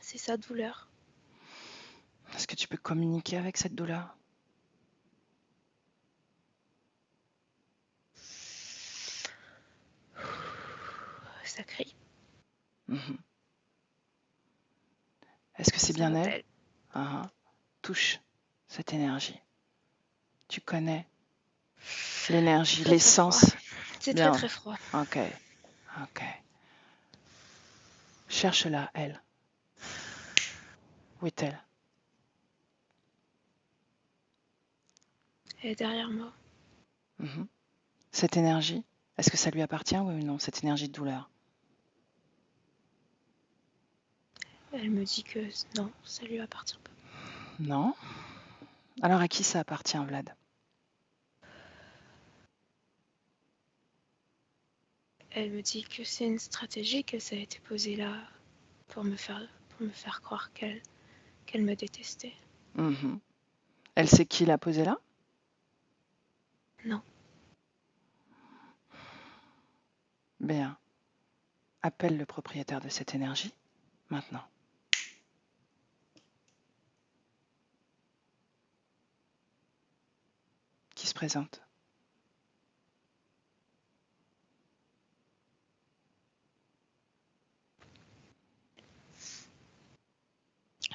C'est sa douleur. Est-ce que tu peux communiquer avec cette douleur? Ça crie, Mhm. Est-ce que c'est ça bien elle? m'appelle. Ah, touche cette énergie. Tu connais l'énergie, Très très froid. l'essence. C'est très Bien. très froid. Ok. Ok. Cherche-la, elle. Où est-elle? Elle est derrière moi. Mhm. Cette énergie, est-ce que ça lui appartient, oui ou non, cette énergie de douleur? Elle me dit que non, ça lui appartient pas. Non? Alors à qui ça appartient, Vlad? Elle me dit que c'est une stratégie, que ça a été posé là pour me faire croire qu'elle me détestait. Mhm. Elle sait qui l'a posé là? Non. Bien. Appelle le propriétaire de cette énergie, maintenant. Qui se présente?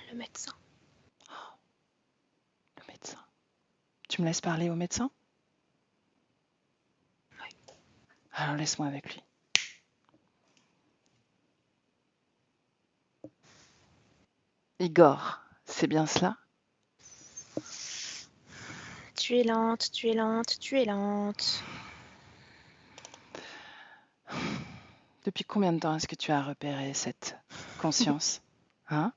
Le médecin. Le médecin. Tu me laisses parler au médecin? Oui. Alors laisse-moi avec lui. Igor, c'est bien cela? Tu es lente, tu es lente, tu es lente. Depuis combien de temps est-ce que tu as repéré cette conscience? Hein?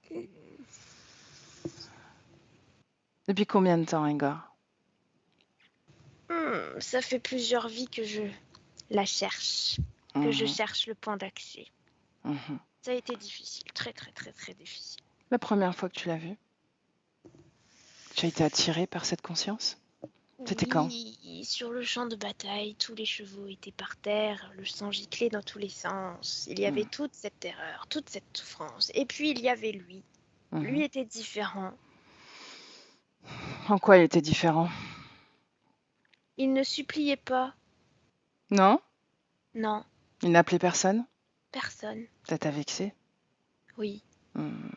Depuis combien de temps, Igor? Ça fait plusieurs vies que je la cherche, que je Mhm, cherche le point d'accès. mhm. Ça a été difficile, très très très très difficile. La première fois que tu l'as vue, tu as été attiré par cette conscience? C'était quand? Oui, sur le champ de bataille, tous les chevaux étaient par terre, le sang giclait dans tous les sens. Il y avait Mhm, toute cette terreur, toute cette souffrance. Et puis il y avait lui. Lui mhm. était différent. En quoi il était différent? Il ne suppliait pas. Non? Non, Il n'appelait personne? personne. Ça t'a vexé? Oui. Mhm.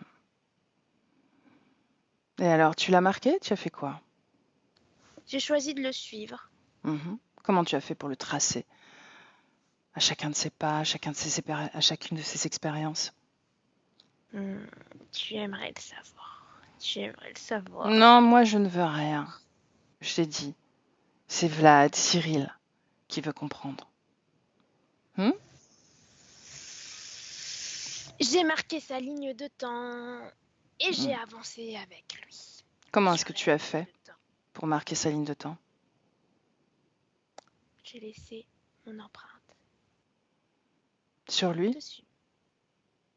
Et alors, tu l'as marqué? Tu as fait quoi? J'ai choisi de le suivre. Mhm. Comment tu as fait pour le tracer? À chacun de ses pas, à chacune de ses expériences? Tu aimerais le savoir. Tu aimerais le savoir. Non, moi je ne veux rien. Je t'ai dit, c'est Vlad, Cyril, qui veut comprendre. Hmm? J'ai marqué sa ligne de temps et j'ai Hmm. avancé avec lui Comment est-ce sur que la tu as ligne fait de temps. pour marquer sa ligne de temps? J'ai laissé mon empreinte. Sur lui? dessus.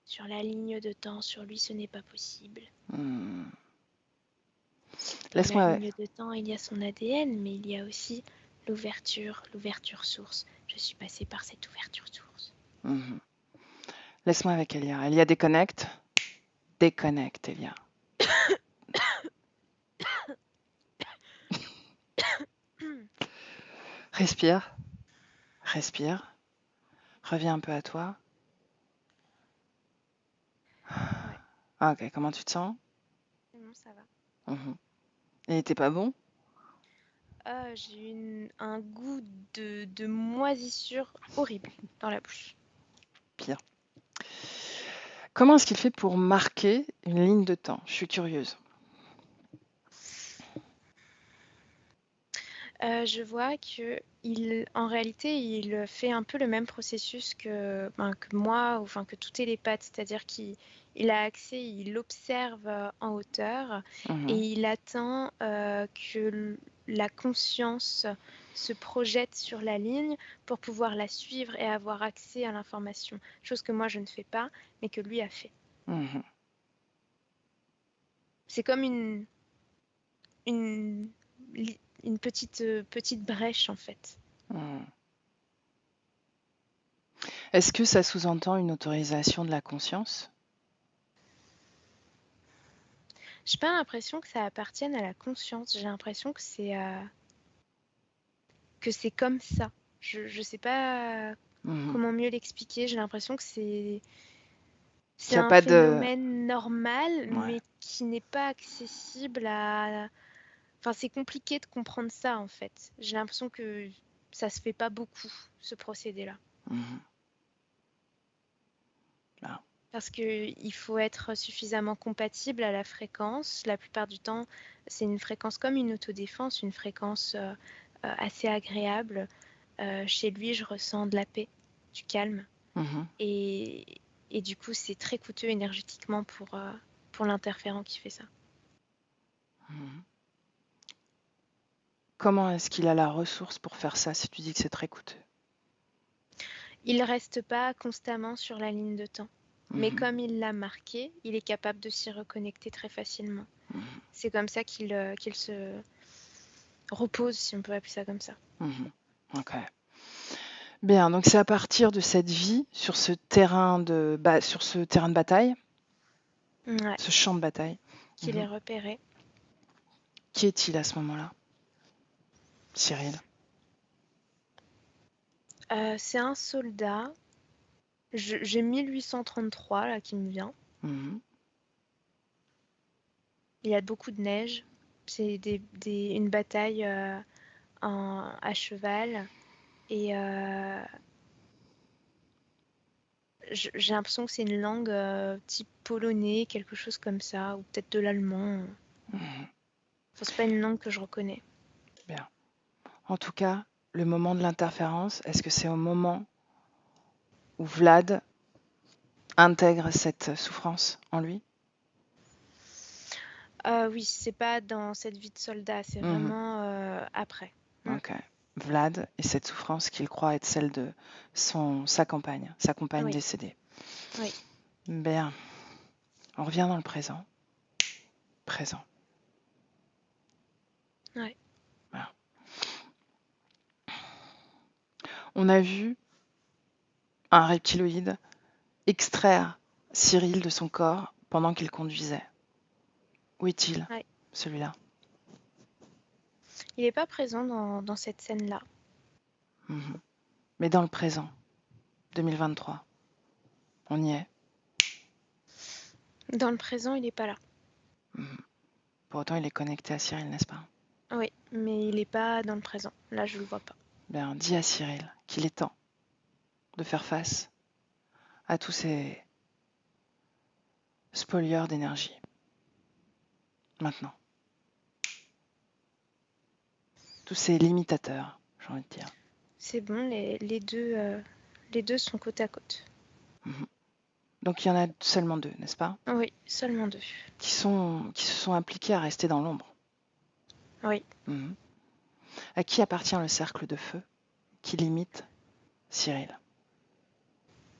Sur la ligne de temps, sur lui, ce n'est pas possible. Hmm. Dans la Laisse-moi. ligne de temps, il y a son ADN, mais il y a aussi l'ouverture source. Je suis passée par cette ouverture source. Mhm. Laisse-moi avec Elia. Elia, déconnecte. Déconnecte, Elia. Respire. Respire. Reviens un peu à toi. Ouais, Ah, ok, comment tu te sens? c'est bon, ça va. Mhm. Il n'était pas bon? J'ai eu un goût de moisissure horrible dans la bouche. Pire. Comment est-ce qu'il fait pour marquer une ligne de temps? Je suis curieuse. Je vois que en réalité, il fait un peu le même processus que moi, enfin que tout télépathe, c'est-à-dire qu'il a accès, il observe en hauteur et Mhm. il attend que la conscience se projette sur la ligne pour pouvoir la suivre et avoir accès à l'information. Chose que moi je ne fais pas, mais que lui a fait. Mhm. C'est comme une, une petite brèche en fait. Mhm. Est-ce que ça sous-entend une autorisation de la conscience? J'ai pas l'impression que ça appartienne à la conscience. J'ai l'impression que c'est comme ça. Je sais pas Mhm. comment mieux l'expliquer. J'ai l'impression que Qu'il c'est n'y a un pas de... phénomène normal, Ouais. mais qui n'est pas accessible à. Enfin, c'est compliqué de comprendre ça en fait. J'ai l'impression que ça se fait pas beaucoup, ce procédé-là. Mhm. Ah. Parce qu'il faut être suffisamment compatible à la fréquence. La plupart du temps, c'est une fréquence comme une autodéfense, une fréquence assez agréable. Chez lui, je ressens de la paix, du calme. Mhm. Et, et du coup, c'est très coûteux énergétiquement pour l'interférent qui fait ça. Mhm. Comment est-ce qu'il a la ressource pour faire ça si tu dis que c'est très coûteux? Il ne reste pas constamment sur la ligne de temps. Mais Mhm. comme il l'a marqué, il est capable de s'y reconnecter très facilement. Mhm. C'est comme ça qu'il se repose, si on peut appeler ça comme ça. Mhm. Ok. Bien, donc c'est à partir de cette vie sur ce terrain sur ce terrain de bataille, Ouais, ce champ de bataille. qu'il est Mhm. repéré. Qui est-il à ce moment-là, Cyril? C'est un soldat. J'ai 1833 là qui me vient. Mhm. Il y a beaucoup de neige. C'est une bataille à cheval. Et j'ai l'impression que c'est une langue type polonais, quelque chose comme ça, ou peut-être de l'allemand. Mhm. Enfin, c'est pas une langue que je reconnais. Bien. En tout cas, le moment de l'interférence, est-ce que c'est au moment où Vlad intègre cette souffrance en lui? Oui, c'est pas dans cette vie de soldat, c'est Mhm. vraiment après. Mm. Ok. Vlad et cette souffrance qu'il croit être celle de sa compagne Oui, décédée. oui. Bien. On revient dans le présent. Présent. Ouais. Voilà. On a vu un reptiloïde extraire Cyril de son corps pendant qu'il conduisait. Où est-il, Ouais. celui-là? Il n'est pas présent dans cette scène-là. Mhm. Mais dans le présent, 2023, on y est. Dans le présent, il n'est pas là. Mhm. Pour autant, il est connecté à Cyril, n'est-ce pas? Oui, mais il n'est pas dans le présent. Là, je le vois pas. Bien, dis à Cyril qu'il est temps de faire face à tous ces spolieurs d'énergie. Maintenant. Tous ces limitateurs, j'ai envie de dire. C'est bon, les deux sont côte à côte. Mhm. Donc il y en a seulement deux, n'est-ce pas? Oui, seulement deux. Qui se sont impliqués à rester dans l'ombre. Oui. Mhm. À qui appartient le cercle de feu qui limite Cyril?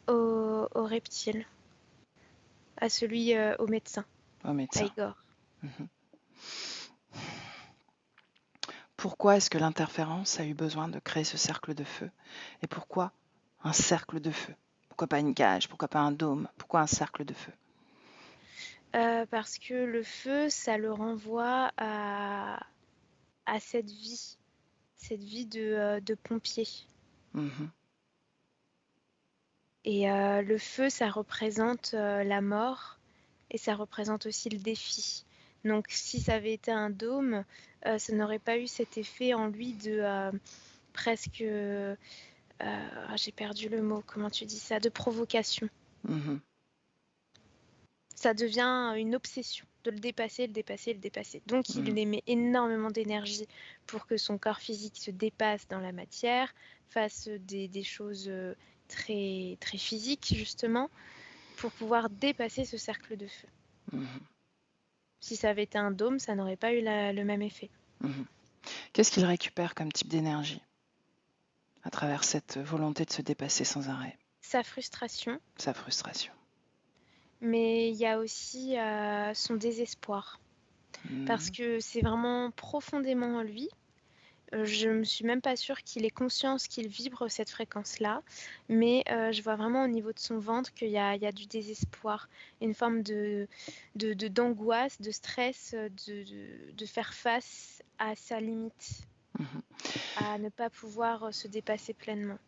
au reptile, à celui au médecin, au à médecin. Igor. Mhm. Pourquoi est-ce que l'interférence a eu besoin de créer ce cercle de feu? Et pourquoi un cercle de feu? Pourquoi pas une cage? Pourquoi pas un dôme? Pourquoi un cercle de feu? Parce que le feu, ça le renvoie à cette vie de pompier. Mhm. Et le feu, ça représente la mort et ça représente aussi le défi. Donc si ça avait été un dôme, ça n'aurait pas eu cet effet en lui de presque, j'ai perdu le mot, comment tu dis ça, de provocation. Mhm. Ça devient une obsession de le dépasser, le dépasser, le dépasser. Donc il Mhm. émet énormément d'énergie pour que son corps physique se dépasse dans la matière, fasse des choses très, très physiques justement, pour pouvoir dépasser ce cercle de feu. Mhm. Si ça avait été un dôme, ça n'aurait pas eu le même effet. Mhm. Qu'est-ce qu'il récupère comme type d'énergie à travers cette volonté de se dépasser sans arrêt? Sa frustration, Sa frustration. mais il y a aussi son désespoir. Parce Mhm. que c'est vraiment profondément en lui. Je ne suis même pas sûre qu'il ait conscience qu'il vibre cette fréquence-là, mais je vois vraiment au niveau de son ventre qu'il y a du désespoir, une forme d'angoisse, de stress, de faire face à sa limite, Mhm. à ne pas pouvoir se dépasser pleinement.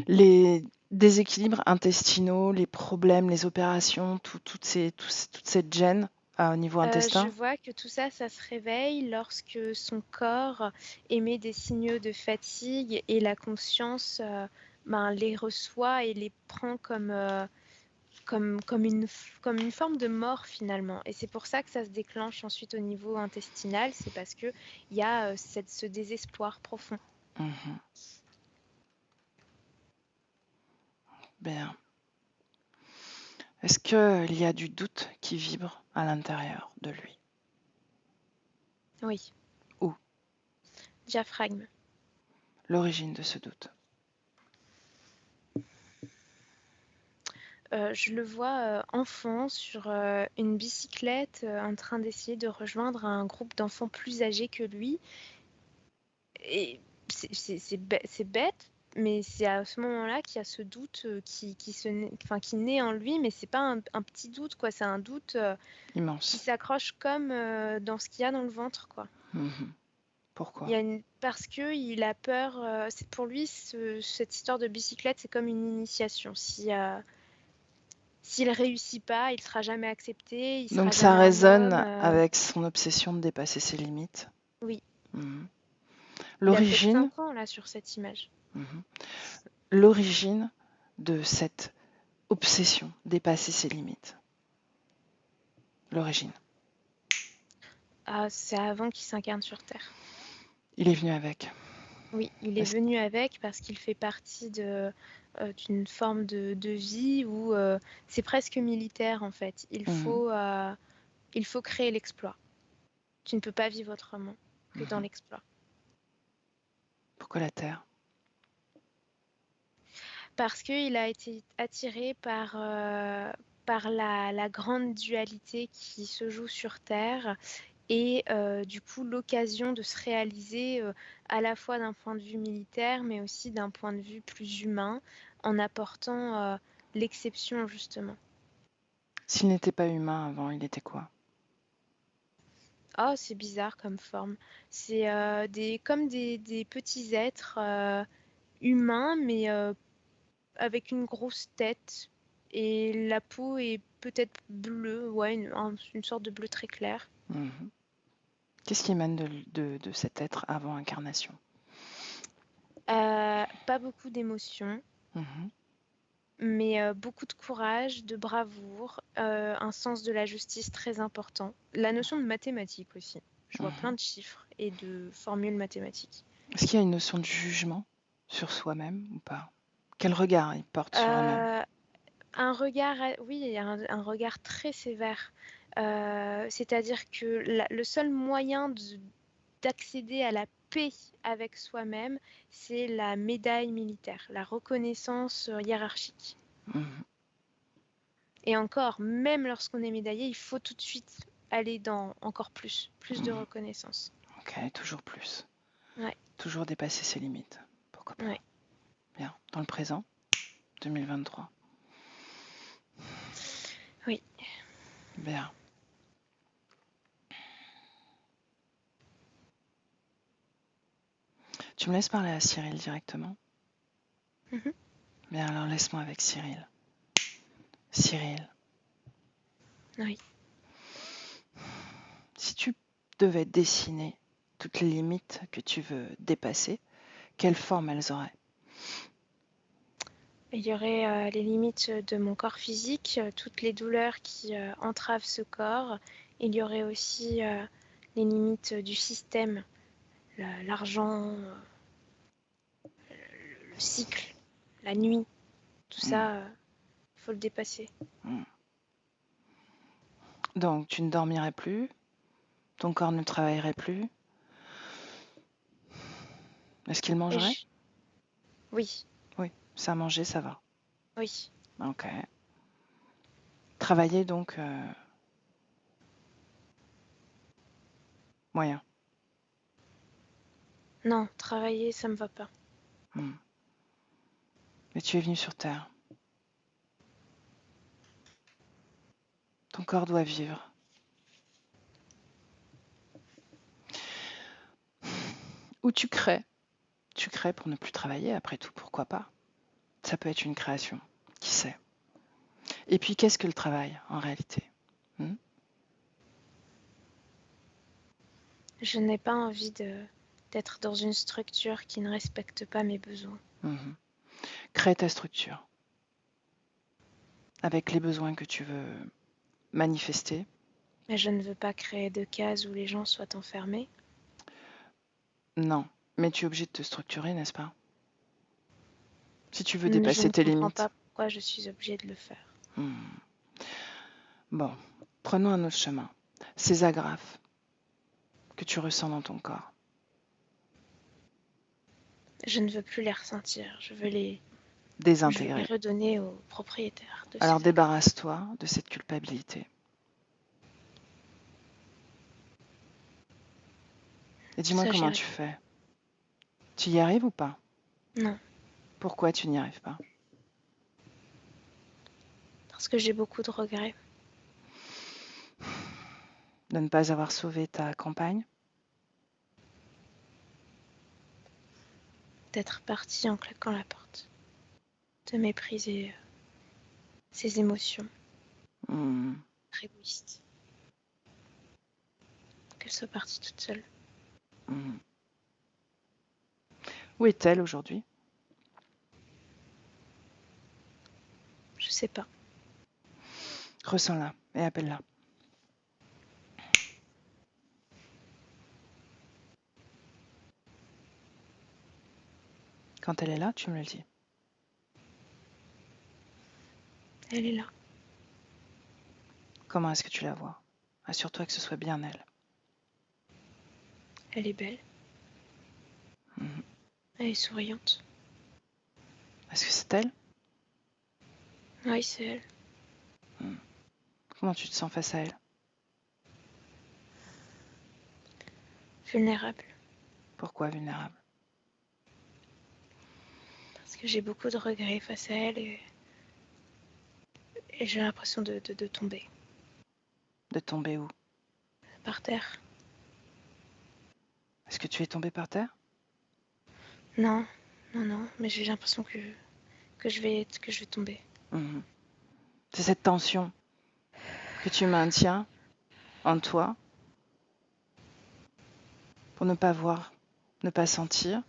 Les déséquilibres intestinaux, les problèmes, les opérations, toute cette gêne au niveau Je intestin. vois que tout ça, ça se réveille lorsque son corps émet des signaux de fatigue et la conscience les reçoit et les prend comme une forme de mort finalement. Et c'est pour ça que ça se déclenche ensuite au niveau intestinal, c'est parce qu'il y a ce désespoir profond. Mhm. Bien. Est-ce qu'il y a du doute qui vibre à l'intérieur de lui? Oui, Où? diaphragme. L'origine de ce doute? Je le vois enfant sur une bicyclette en train d'essayer de rejoindre un groupe d'enfants plus âgés que lui. Et c'est bête, mais c'est à ce moment-là qu'il y a ce doute qui naît en lui, mais c'est pas un petit doute, quoi. C'est un doute qui Immense. s'accroche comme dans ce qu'il y a dans le ventre, quoi. Mhm. Il y Pourquoi? a parce que il a peur. C'est pour lui cette histoire de bicyclette, c'est comme une initiation. S'il réussit pas, il sera jamais accepté, il sera Donc ça jamais un homme. résonne avec son obsession de dépasser ses limites. Oui, Mhm. il a peut-être L'origine, 5 ans là sur cette image. mhm. L'origine de cette obsession, dépasser ses limites. L'origine. Ah, c'est avant qu'il s'incarne sur Terre. Il est venu avec. Oui, il est Est-ce- venu avec parce qu'il fait partie d'une forme de vie où c'est presque militaire en fait. Mhm. Il faut créer l'exploit. Tu ne peux pas vivre autrement que dans Mhm. l'exploit. Pourquoi la Terre? Parce qu'il a été attiré par la grande dualité qui se joue sur Terre et du coup l'occasion de se réaliser à la fois d'un point de vue militaire mais aussi d'un point de vue plus humain en apportant l'exception justement. S'il n'était pas humain avant, il était quoi? Oh, c'est bizarre comme forme. C'est comme des petits êtres humains mais avec une grosse tête et la peau est peut-être bleue, ouais, une sorte de bleu très clair. Mhm. Qu'est-ce qui émane de cet être avant incarnation? Pas beaucoup d'émotions. Mhm. Mais beaucoup de courage, de bravoure, un sens de la justice très important. La notion de mathématiques aussi. Je vois plein Mhm. de chiffres et de formules mathématiques. Est-ce qu'il y a une notion de jugement sur soi-même ou pas? Quel regard il porte sur lui-même? Euh, un regard, oui, un regard très sévère. C'est-à-dire que le seul moyen d'accéder à la paix avec soi-même, c'est la médaille militaire, la reconnaissance hiérarchique. Mhm. Et encore, même lorsqu'on est médaillé, il faut tout de suite aller dans encore plus de reconnaissance. Ok, toujours plus. Ouais, Toujours dépasser ses limites. Pourquoi pas? ouais. Bien. Dans le présent, 2023. Oui. Bien. Tu me laisses parler à Cyril directement? Mhm. Bien, alors laisse-moi avec Cyril. Cyril, Oui. si tu devais dessiner toutes les limites que tu veux dépasser, quelle forme elles auraient? Il y aurait les limites de mon corps physique, toutes les douleurs qui entravent ce corps. Il y aurait aussi les limites du système, l'argent, le cycle, la nuit. Tout ça, faut le dépasser. Donc, tu ne dormirais plus, ton corps ne travaillerait plus. Est-ce qu'il Et mangerait? Oui, Oui, ça manger, ça va. oui. Ok. Travailler, donc, moyen. Non, travailler, ça me va pas. Mais tu es venu sur Terre. Ton corps doit vivre. Ou tu crées. Tu crées pour ne plus travailler, après tout, pourquoi pas? Ça peut être une création, qui sait? Et puis, qu'est-ce que le travail, en réalité? Je n'ai pas envie d'être dans une structure qui ne respecte pas mes besoins. Crée ta structure avec les besoins que tu veux manifester. Mais je ne veux pas créer de cases où les gens soient enfermés. Non, mais tu es obligé de te structurer, n'est-ce pas? Si tu veux Je dépasser ne tes comprends limites. pas pourquoi je suis obligée de le faire. Bon, prenons un autre chemin. Ces agrafes que tu ressens dans ton corps. Je ne veux plus les ressentir. Je veux les Désintégrer. redonner aux propriétaires de Alors ces agrafes. débarrasse-toi de cette culpabilité. Et dis-moi Ça, j'y comment tu arrive. fais. Tu y arrives ou pas? Non, Pourquoi tu n'y arrives pas? parce que j'ai beaucoup de regrets. De ne pas avoir sauvé ta compagne? D'être partie en claquant la porte. De mépriser ses émotions. Être égoïste. Qu'elle soit partie toute seule. Où est-elle aujourd'hui? Je sais pas. Ressens-la et appelle-la. Quand elle est là, tu me le dis. Elle est là. Comment est-ce que tu la vois? Assure-toi que ce soit bien elle. Elle est belle. Elle est souriante. Est-ce que c'est elle? Oui, c'est elle. Comment tu te sens face à elle? Vulnérable. Pourquoi vulnérable? Parce que j'ai beaucoup de regrets face à elle et j'ai l'impression de tomber De tomber où? par terre. Est-ce que tu es tombé par terre? Non, mais j'ai l'impression que je vais tomber. C'est cette tension que tu maintiens en toi pour ne pas voir, ne pas sentir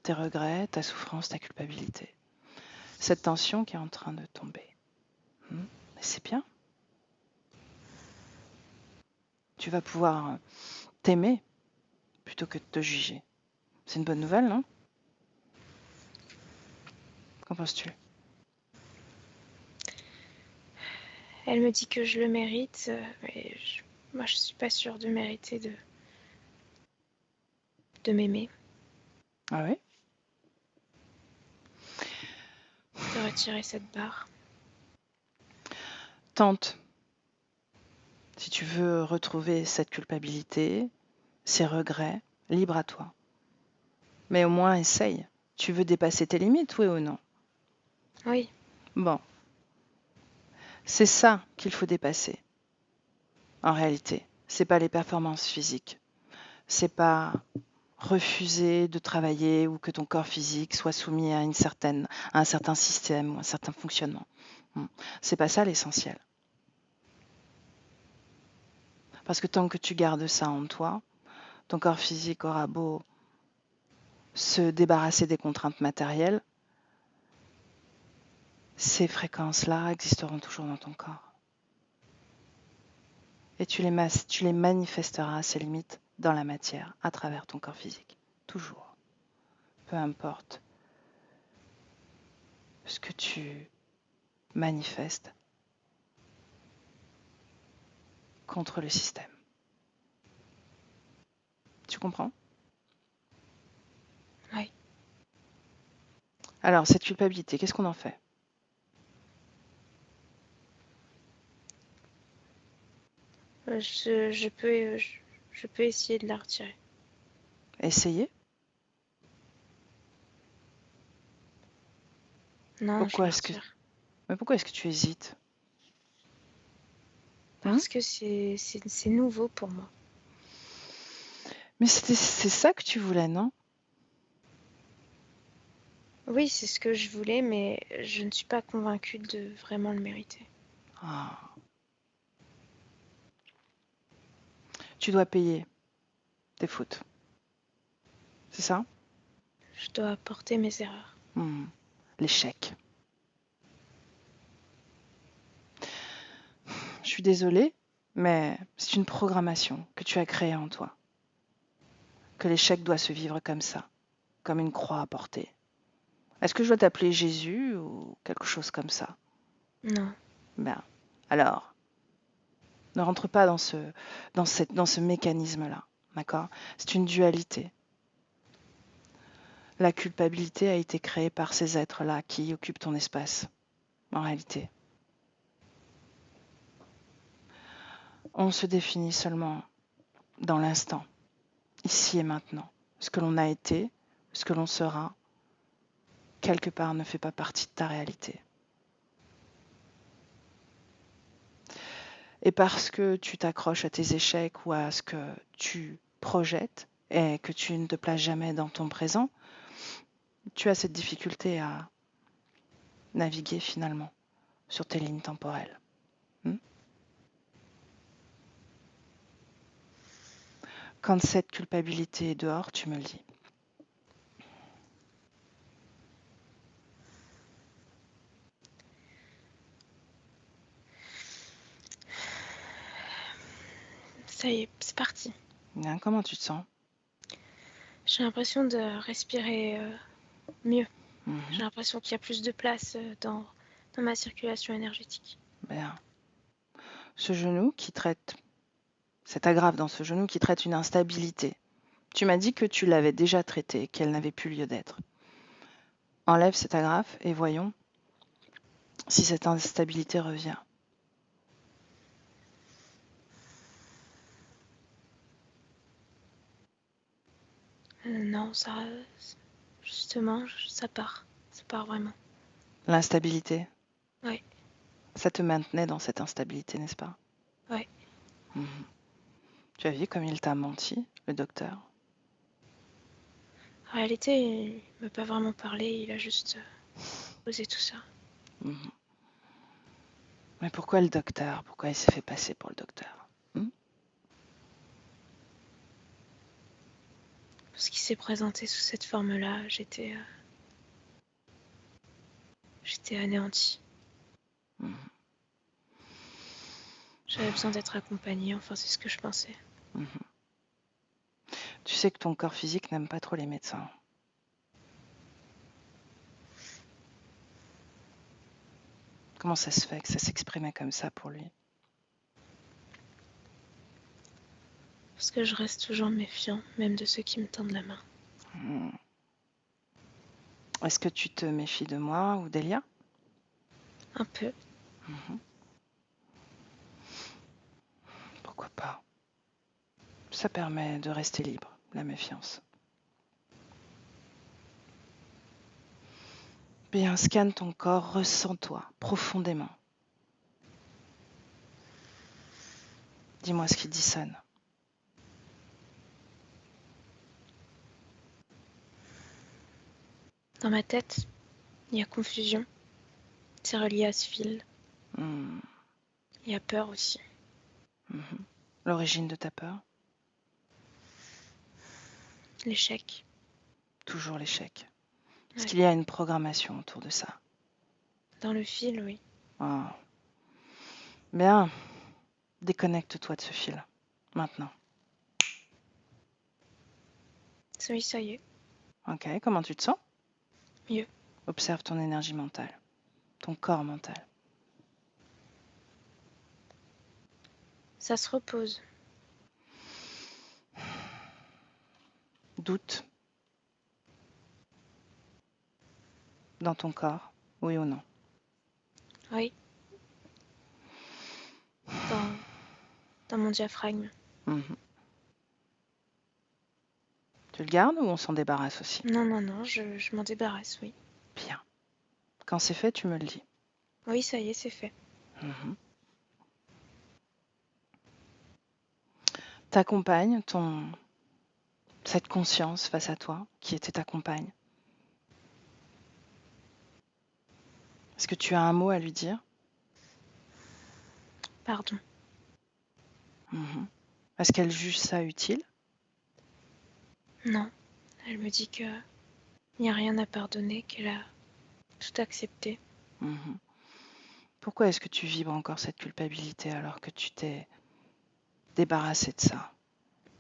tes regrets, ta souffrance, ta culpabilité. Cette tension qui est en train de tomber. C'est bien. Tu vas pouvoir t'aimer plutôt que de te juger. C'est une bonne nouvelle, non? Qu'en penses-tu? Elle me dit que je le mérite, mais moi je suis pas sûre de mériter de m'aimer, Ah oui? de retirer cette barre. Tente. Si tu veux retrouver cette culpabilité, ces regrets, libre à toi. Mais au moins essaye. Tu veux dépasser tes limites, oui ou non? Oui, Bon, c'est ça qu'il faut dépasser. En réalité, c'est pas les performances physiques. C'est pas refuser de travailler ou que ton corps physique soit soumis à un certain système ou un certain fonctionnement. C'est pas ça l'essentiel. Parce que tant que tu gardes ça en toi, ton corps physique aura beau se débarrasser des contraintes matérielles, ces fréquences-là existeront toujours dans ton corps. Et tu les manifesteras, ces limites, dans la matière, à travers ton corps physique. Toujours. Peu importe ce que tu manifestes contre le système. Tu comprends? oui. Alors, cette culpabilité, qu'est-ce qu'on en fait? Je peux essayer de la retirer. Essayer? Non, je la retire. Mais pourquoi est-ce que tu hésites? Parce que c'est nouveau pour moi. Mais c'est ça que tu voulais, non? Oui, c'est ce que je voulais, mais je ne suis pas convaincue de vraiment le mériter. Ah. Tu dois payer tes fautes. C'est ça? Je dois porter mes erreurs. L'échec. Je suis désolée, mais c'est une programmation que tu as créée en toi. Que l'échec doit se vivre comme ça, comme une croix à porter. Est-ce que je dois t'appeler Jésus ou quelque chose comme ça? Non, Ben, alors, ne rentre pas dans ce mécanisme-là, d'accord? C'est une dualité. La culpabilité a été créée par ces êtres-là qui occupent ton espace, en réalité. On se définit seulement dans l'instant, ici et maintenant. Ce que l'on a été, ce que l'on sera, quelque part ne fait pas partie de ta réalité. Et parce que tu t'accroches à tes échecs ou à ce que tu projettes et que tu ne te places jamais dans ton présent, tu as cette difficulté à naviguer finalement sur tes lignes temporelles. Quand cette culpabilité est dehors, tu me le dis. ça y est, c'est parti. Bien, comment tu te sens? J'ai l'impression de respirer mieux. Mhm. J'ai l'impression qu'il y a plus de place dans ma circulation énergétique. Bien. Ce genou qui traite, cet agrafe dans ce genou qui traite une instabilité. Tu m'as dit que tu l'avais déjà traitée, qu'elle n'avait plus lieu d'être. Enlève cet agrafe et voyons si cette instabilité revient. Non, justement, ça part. Ça part vraiment. L'instabilité, Oui, ça te maintenait dans cette instabilité, n'est-ce pas? oui. Tu as vu comme il t'a menti, le docteur? En réalité, il m'a pas vraiment parlé, il a juste posé tout ça. Mais pourquoi le docteur? Pourquoi il s'est fait passer pour le docteur? Parce qu'il s'est présenté sous cette forme-là, j'étais anéantie. J'avais besoin d'être accompagnée, enfin c'est ce que je pensais. Tu sais que ton corps physique n'aime pas trop les médecins. Comment ça se fait que ça s'exprimait comme ça pour lui? Parce que je reste toujours méfiant, même de ceux qui me tendent la main. Hmm. Est-ce que tu te méfies de moi ou d'Elia? Un peu. Mhm. Pourquoi pas? Ça permet de rester libre, la méfiance. Bien, scanne ton corps, ressens-toi profondément. Dis-moi ce qui dissonne. Dans ma tête, il y a confusion. C'est relié à ce fil. Hmm. Il y a peur aussi. Mhm. L'origine de ta peur? L'échec. Toujours l'échec. Est-ce Ouais. qu'il y a une programmation autour de ça? Dans le fil, oui. Ah. Bien, déconnecte-toi de ce fil, maintenant. Oui, ça y est. Ok, comment tu te sens? Mieux. Observe ton énergie mentale, ton corps mental. Ça se repose. Doute dans ton corps, oui ou non? Oui. Dans mon diaphragme. Mhm. Tu le gardes ou on s'en débarrasse aussi? Non, je m'en débarrasse, oui. Bien. Quand c'est fait, tu me le dis. Oui, ça y est, c'est fait. Mhm. Ta compagne, cette conscience face à toi, qui était ta compagne, est-ce que tu as un mot à lui dire? Pardon. Mhm. Est-ce qu'elle juge ça utile? Non. Elle me dit que il n'y a rien à pardonner, qu'elle a tout accepté. Mhm. Pourquoi est-ce que tu vibres encore cette culpabilité alors que tu t'es débarrassé de ça?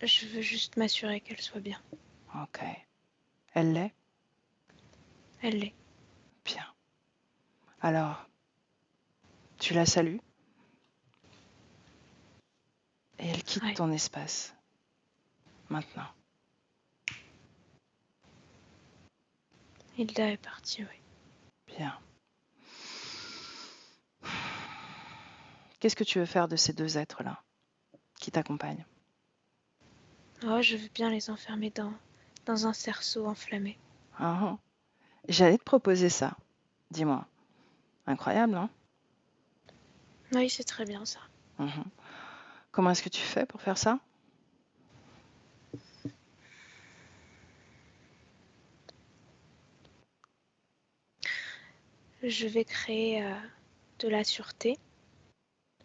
Je veux juste m'assurer qu'elle soit bien. Ok. Elle l'est? Elle l'est. Bien. Alors, tu la salues et elle quitte Ouais. ton espace. Maintenant. Hilda est partie, oui. Bien. Qu'est-ce que tu veux faire de ces deux êtres-là qui t'accompagnent? Oh, je veux bien les enfermer dans un cerceau enflammé. Ah, ah. J'allais te proposer ça. Dis-moi. Incroyable, hein? Oui, c'est très bien ça. Mhm. Comment est-ce que tu fais pour faire ça? Je vais créer de la sûreté,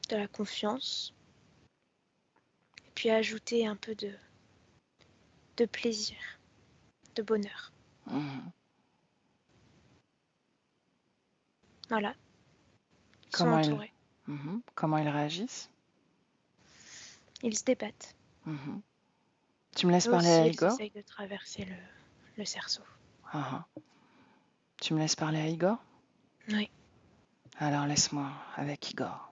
de la confiance, et puis ajouter un peu de plaisir, de bonheur. Mhm. Voilà, ils sont Comment ils... entourés. Mhm. Comment ils réagissent? Ils se débattent. Mhm. Tu me laisses Eux parler aussi, à ils Igor? essayent de traverser le cerceau. Ah, ah. Tu me laisses parler à Igor? Oui. Alors laisse-moi avec Igor.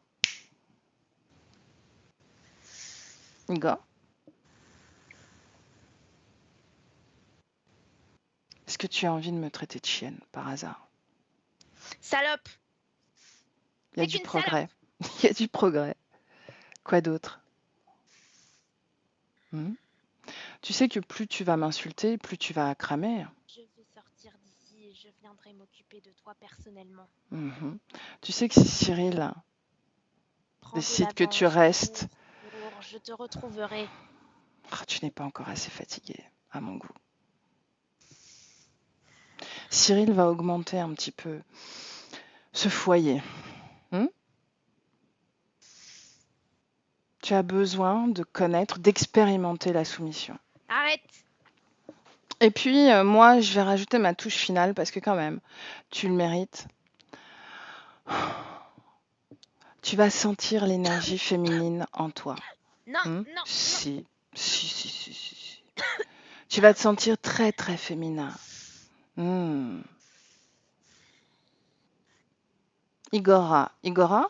Igor, est-ce que tu as envie de me traiter de chienne par hasard? Salope! Il y a T'es du qu'une salope! progrès. Il y a du progrès. Quoi d'autre? Hmm. Tu sais que plus tu vas m'insulter, plus tu vas cramer. Je vais sortir d'ici et je viendrai m'occuper de toi personnellement. Mhm. Tu sais que si Cyril Prends de décide que tu l'avance, restes, cours, je te retrouverai. tu n'es pas encore assez fatigué, à mon goût. Cyril va augmenter un petit peu ce foyer. Hmm. Tu as besoin de connaître, d'expérimenter la soumission. Arrête! Et puis, moi, je vais rajouter ma touche finale parce que quand même, tu le mérites. Tu vas sentir l'énergie féminine en toi. Non, Hmm. non, non! Si. Si. Tu vas te sentir très, très féminin. Hmm. Igora. Igora.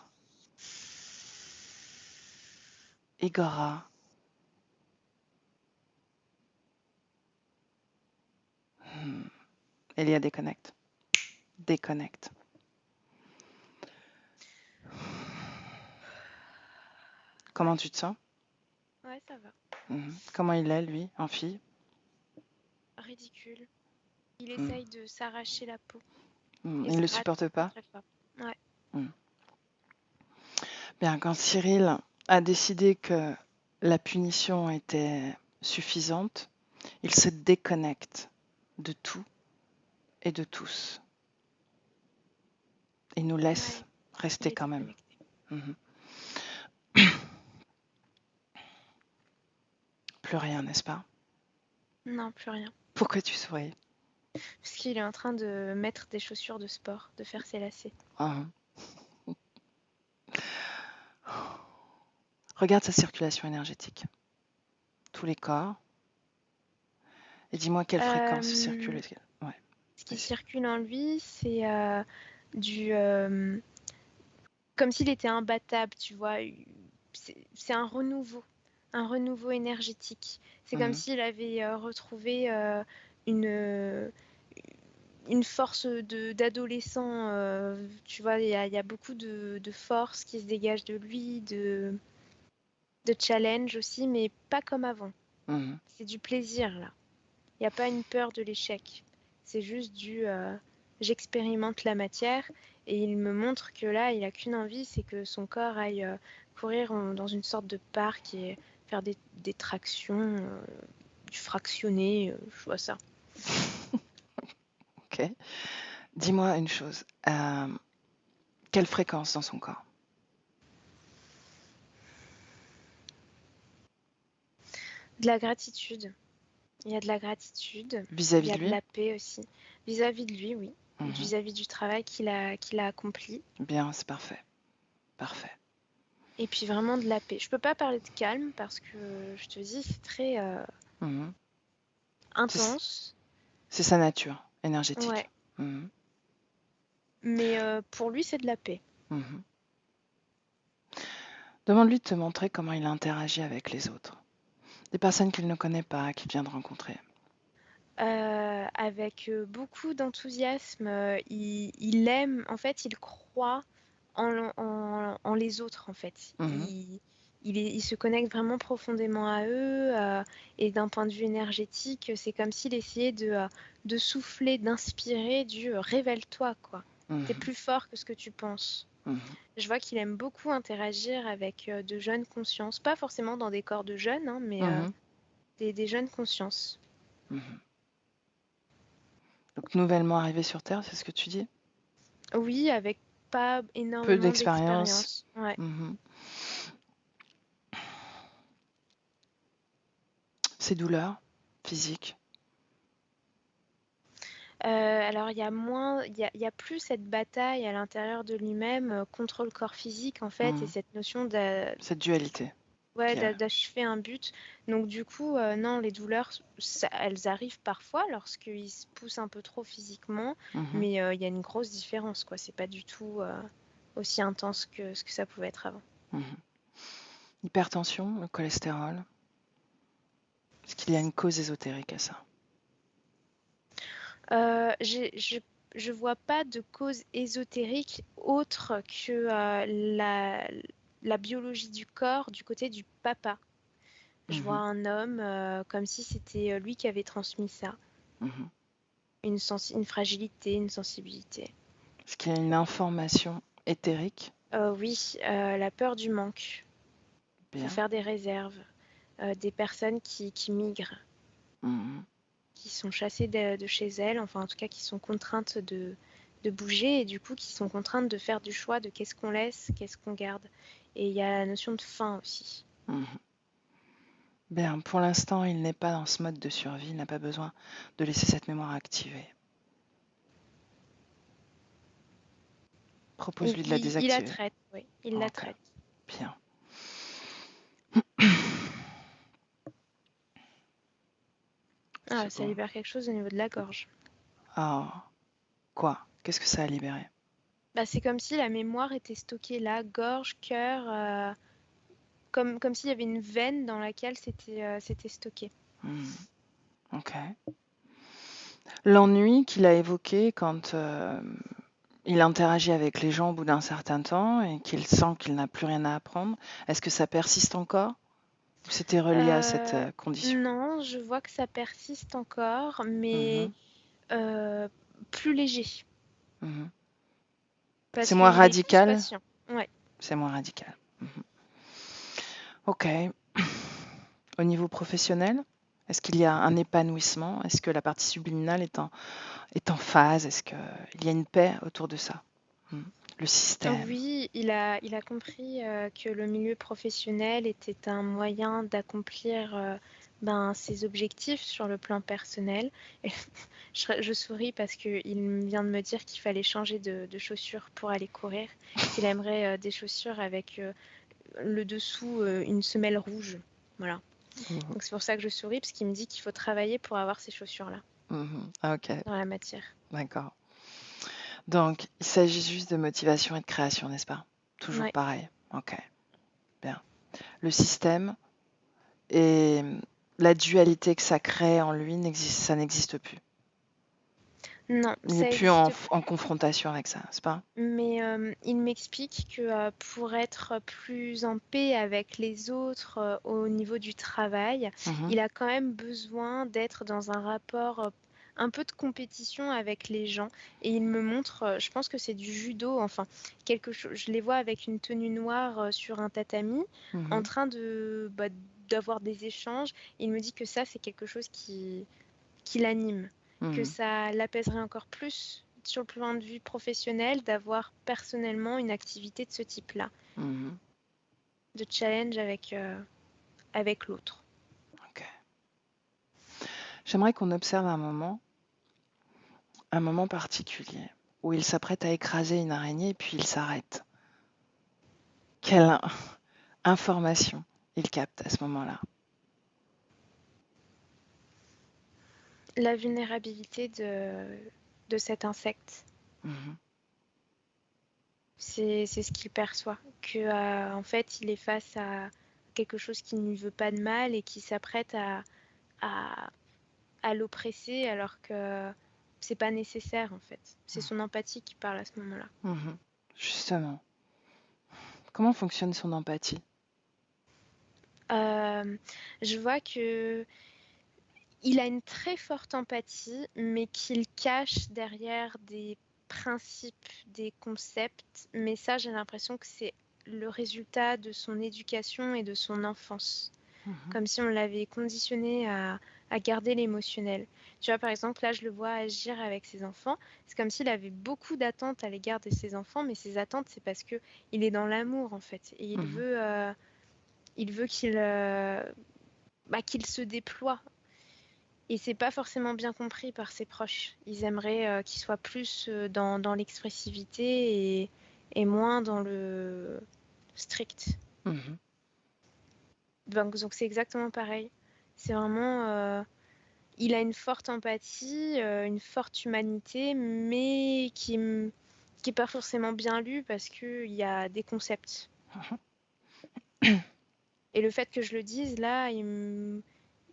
Elia, déconnecte. Déconnecte. Comment tu te sens? Ouais, ça va. Comment il est, lui, en fille? Ridicule. Il essaye de s'arracher la peau. Et Il ne se le gratte supporte pas? très fort. Ouais. Bien, quand Cyril a décidé que la punition était suffisante, il se déconnecte de tout et de tous. Il nous laisse Ouais, il rester est quand même. déconnecté. Plus rien, n'est-ce pas? Non, plus rien. Pourquoi tu souris? Parce qu'il est en train de mettre des chaussures de sport, de faire ses lacets. Regarde sa circulation énergétique. Tous les corps. Et dis-moi quelle fréquence circule. Ouais. Ce qui circule en lui, c'est comme s'il était imbattable, tu vois. C'est un renouveau énergétique. C'est comme s'il avait retrouvé une force d'adolescent. Tu vois, il y a beaucoup de force qui se dégage de lui, de challenge aussi, mais pas comme avant. C'est du plaisir, là. Il n'y a pas une peur de l'échec. C'est juste j'expérimente la matière et il me montre que là, il n'a qu'une envie, c'est que son corps aille courir dans une sorte de parc et faire des tractions, du fractionné, je vois ça. Ok. Dis-moi une chose. Quelle fréquence dans son corps? De la gratitude. Il y a de la gratitude. Vis-à-vis Il y a de de lui? la paix aussi. Vis-à-vis de lui, oui. Vis-à-vis du travail qu'il a accompli. Bien, c'est parfait. Parfait. Et puis vraiment de la paix. Je peux pas parler de calme parce que je te dis, c'est très intense. C'est sa nature énergétique. Ouais. Mais pour lui, c'est de la paix. Demande-lui de te montrer comment il interagit avec les autres. Des personnes qu'il ne connaît pas, qu'il vient de rencontrer. Avec beaucoup d'enthousiasme, il aime, en fait, il croit en les autres, en fait. Il se connecte vraiment profondément à eux et d'un point de vue énergétique, c'est comme s'il essayait de souffler, d'inspirer du révèle-toi, quoi. T'es plus fort que ce que tu penses. Je vois qu'il aime beaucoup interagir avec de jeunes consciences, pas forcément dans des corps de jeunes, hein, mais des jeunes consciences. Donc nouvellement arrivé sur Terre, c'est ce que tu dis? Oui, avec pas Peu énormément d'expérience. d'expérience. Ouais. Ses douleurs physiques? Alors il y a moins, il y a plus cette bataille à l'intérieur de lui-même contre le corps physique en fait et cette notion Cette dualité. d'achever un but. Donc du coup, non, les douleurs, elles arrivent parfois lorsqu'il se pousse un peu trop physiquement, mais il y a une grosse différence, quoi. C'est pas du tout aussi intense que ce que ça pouvait être avant. Hypertension, le cholestérol? Est-ce qu'il y a une cause ésotérique à ça? Je vois pas de cause ésotérique autre que la biologie du corps du côté du papa. Je vois un homme comme si c'était lui qui avait transmis ça. Une fragilité, une sensibilité. Est-ce qu'il y a une information éthérique? Oui, la peur du manque. Il faut faire des réserves. Des personnes qui migrent, qui sont chassées de chez elles, enfin en tout cas qui sont contraintes de bouger et du coup qui sont contraintes de faire du choix de qu'est-ce qu'on laisse, qu'est-ce qu'on garde. Et il y a la notion de faim aussi. Bien, pour l'instant, il n'est pas dans ce mode de survie, il n'a pas besoin de laisser cette mémoire activée. Propose-lui de la désactiver. Il la traite, oui, il la traite. Bien. Ah, ça libère quelque chose au niveau de la gorge. Ah, quoi? Qu'est-ce que ça a libéré? Bah, c'est comme si la mémoire était stockée là, gorge, cœur, comme s'il y avait une veine dans laquelle c'était stocké. Ok. L'ennui qu'il a évoqué quand il interagit avec les gens au bout d'un certain temps et qu'il sent qu'il n'a plus rien à apprendre, est-ce que ça persiste encore? Ou c'était relié à cette condition? Non, je vois que ça persiste encore, mais Mhm, plus léger, mhm. parce C'est moins qu'il est plus radical? patient. Ouais. C'est moins radical. Mhm. Ok. Au niveau professionnel, est-ce qu'il y a un épanouissement? Est-ce que la partie subliminale est en phase? Est-ce qu'il y a une paix autour de ça? Hmm. Le système. Oui, il a compris que le milieu professionnel était un moyen d'accomplir ses objectifs sur le plan personnel. Et je souris parce qu'il vient de me dire qu'il fallait changer de chaussures pour aller courir, qu'il aimerait des chaussures avec le dessous une semelle rouge. Voilà. Mhm, Donc c'est pour ça que je souris, parce qu'il me dit qu'il faut travailler pour avoir ces chaussures-là mhm. Ah, ok, dans la matière. d'accord. Donc, il s'agit juste de motivation et de création, n'est-ce pas? Toujours Ouais. pareil. Ok, bien. Le système et la dualité que ça crée en lui, ça n'existe plus. Non, Il n'est ça plus en, existe. en confrontation avec ça, n'est-ce pas? Mais il m'explique que pour être plus en paix avec les autres au niveau du travail, Mhm, il a quand même besoin d'être dans un rapport un peu de compétition avec les gens. Et il me montre, je pense que c'est du judo, enfin, quelque chose. Je les vois avec une tenue noire sur un tatami, en mhm, train d'avoir des échanges. Il me dit que ça, c'est quelque chose qui l'anime, que mhm, ça l'apaiserait encore plus sur le plan de vue professionnel d'avoir personnellement une activité de ce type-là, mhm. de challenge avec l'autre. Ok. J'aimerais qu'on observe un moment particulier, où il s'apprête à écraser une araignée et puis il s'arrête. Quelle information il capte à ce moment-là? La vulnérabilité de cet insecte, Mhm, c'est ce qu'il perçoit, que en fait il est face à quelque chose qui ne lui veut pas de mal et qui s'apprête à, à l'oppresser alors que c'est pas nécessaire en fait. C'est son empathie qui parle à ce moment-là. mhm. Justement, comment fonctionne son empathie? Je vois que il a une très forte empathie, mais qu'il cache derrière des principes, des concepts. Mais ça, j'ai l'impression que c'est le résultat de son éducation et de son enfance. Mhm, Comme si on l'avait conditionné à garder l'émotionnel. Tu vois, par exemple, là, je le vois agir avec ses enfants. C'est comme s'il avait beaucoup d'attentes à l'égard de ses enfants, mais ses attentes, c'est parce que il est dans l'amour, en fait. Et mhm, il veut qu'il se déploie. Et c'est pas forcément bien compris par ses proches. Ils aimeraient qu'il soit plus dans l'expressivité et moins dans le strict. mhm, Donc c'est exactement pareil. C'est vraiment, il a une forte empathie, une forte humanité, mais qui est pas forcément bien lu parce qu'il y a des concepts. Et le fait que je le dise, là, il me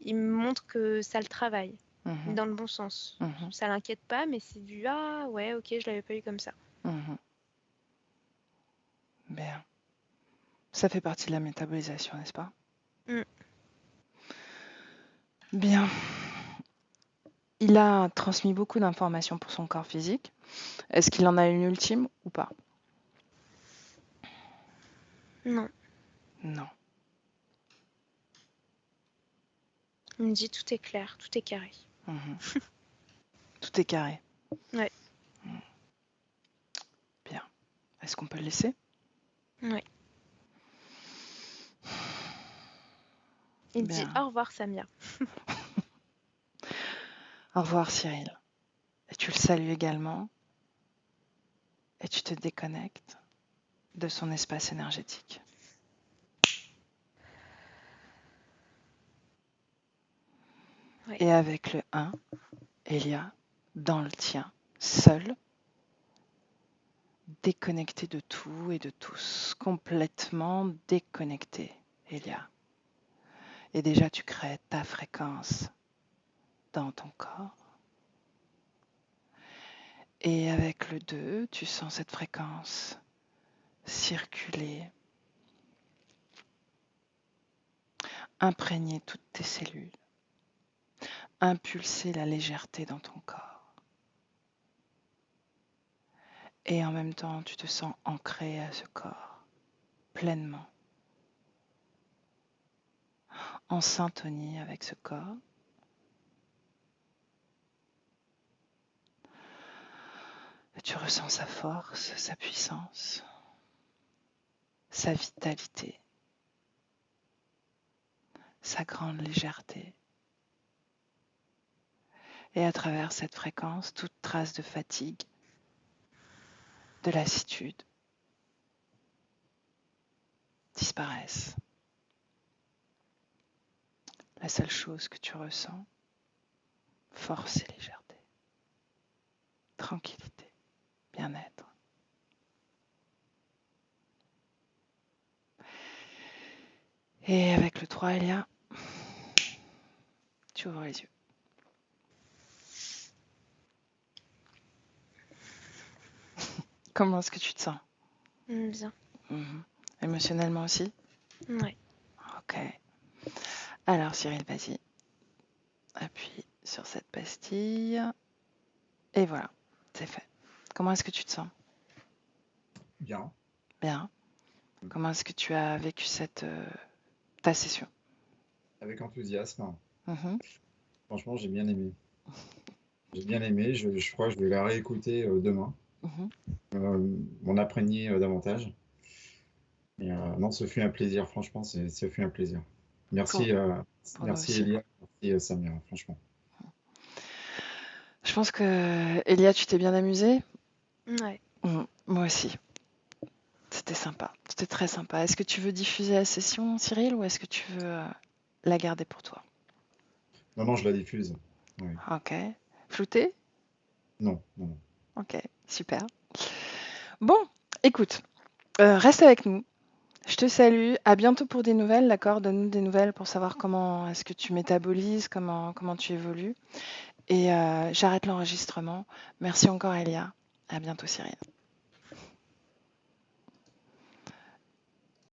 montre que ça le travaille, mhm, dans le bon sens. mhm, Ça l'inquiète pas, mais c'est du ah ouais, ok, je l'avais pas eu comme ça. mhm. Bien. Ça fait partie de la métabolisation, n'est-ce pas? Mm. Bien. Il a transmis beaucoup d'informations pour son corps physique. Est-ce qu'il en a une ultime ou pas? Non, Non. il me dit tout est clair, tout est carré. Mhm. Tout est carré. Ouais, Bien. Est-ce qu'on peut le laisser? ouais. Il me dit Bien. au revoir Samia. Au revoir, Cyril. Et tu le salues également et tu te déconnectes de son espace énergétique. Ouais. Et avec le 1, Elia, dans le tien, seul, déconnecté de tout et de tous, complètement déconnecté, Elia. Et déjà, tu crées ta fréquence dans ton corps. Et avec le 2, tu sens cette fréquence circuler, imprégner toutes tes cellules, impulser la légèreté dans ton corps. Et en même temps, tu te sens ancré à ce corps, pleinement, en syntonie avec ce corps. Et tu ressens sa force, sa puissance, sa vitalité, sa grande légèreté. Et à travers cette fréquence, toute trace de fatigue, de lassitude disparaissent. La seule chose que tu ressens, force et légèreté, tranquillité, bien-être. Et avec le 3, Elia, tu ouvres les yeux. Comment est-ce que tu te sens? Bien. Émotionnellement aussi? Ouais. Ok. Alors Cyril, vas-y. Appuie sur cette pastille. Et voilà, c'est fait. Comment est-ce que tu te sens? Bien. Bien. Comment est-ce que tu as vécu ta session? Avec enthousiasme. Mhm. Franchement, j'ai bien aimé. J'ai bien aimé. Je crois que je vais la réécouter demain. Mhm. M'en imprégner davantage. Et, non, ce fut un plaisir. Franchement, ce fut un plaisir. Pour, Merci, pour nous merci aussi. Elia. Merci Samia, franchement. Je pense que, Elia, tu t'es bien amusée? Ouais. Moi aussi. C'était sympa. C'était très sympa. Est-ce que tu veux diffuser la session, Cyril, ou est-ce que tu veux la garder pour toi? Non, non, je la diffuse. Oui. Ok. Flouté? Non, non, non. Ok, super. Bon, écoute, reste avec nous. Je te salue. À bientôt pour des nouvelles, d'accord? Donne-nous des nouvelles pour savoir comment est-ce que tu métabolises, comment tu évolues. Et j'arrête l'enregistrement. Merci encore, Elia. À bientôt, Cyril.